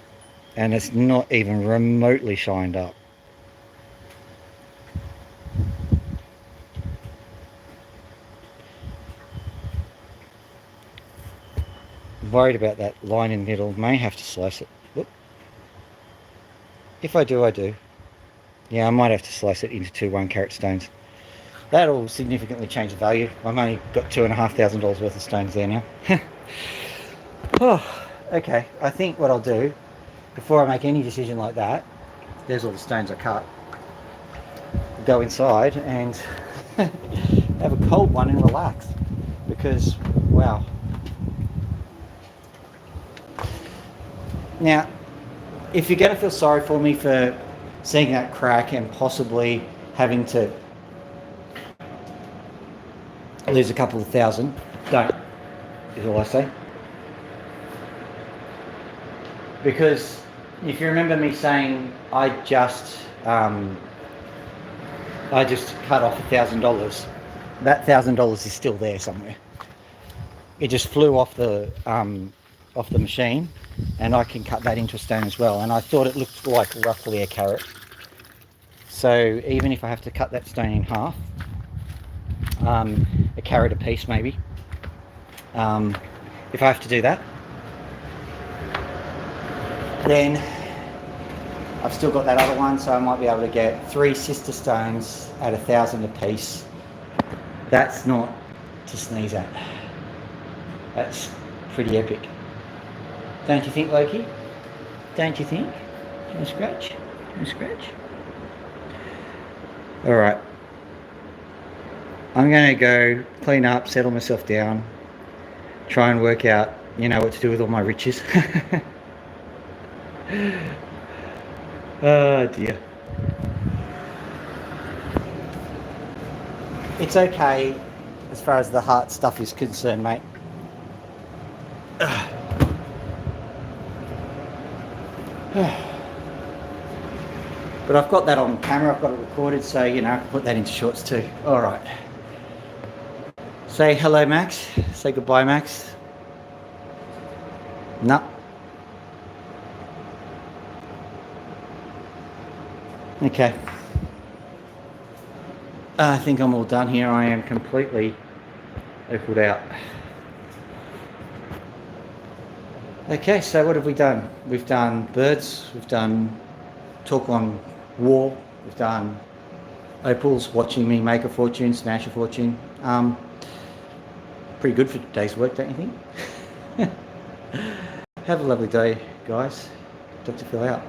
and it's not even remotely shined up. I'm worried about that line in the middle. May have to slice it. Whoop. If I do, I do. Yeah, I might have to slice it into two 1 carat stones. That'll significantly change the value. I've only got $2,500 worth of stones there now. Oh. Okay, I think what I'll do, before I make any decision like that, there's all the stones I cut, go inside and have a cold one and relax, because, wow. Now, if you're going to feel sorry for me for seeing that crack and possibly having to lose a couple of thousand, don't, is all I say. because if you remember me saying I just cut off $1,000, that $1,000 is still there somewhere. It just flew off the machine, and I can cut that into a stone as well. And I thought it looked like roughly a carat. So even if I have to cut that stone in half, a carat a piece maybe, if I have to do that, then I've still got that other one, so I might be able to get 3 sister stones at 1,000 a piece. That's not to sneeze at. That's pretty epic. Don't you think, Loki? Don't you think? Do you want to scratch? Do you want to scratch? Alright. I'm going to go clean up, settle myself down, try and work out, what to do with all my riches. Oh dear. It's okay as far as the heart stuff is concerned, mate. But I've got that on camera, I've got it recorded, so I can put that into shorts too. Alright. Say hello, Max. Say goodbye, Max. No. Okay. I think I'm all done here. I am completely equaled out. Okay, so what have we done? We've done birds, we've done talk on war, we've done Opals watching me make a fortune, smash a fortune. Pretty good for today's work, don't you think? Have a lovely day, guys. Dr. Phil out.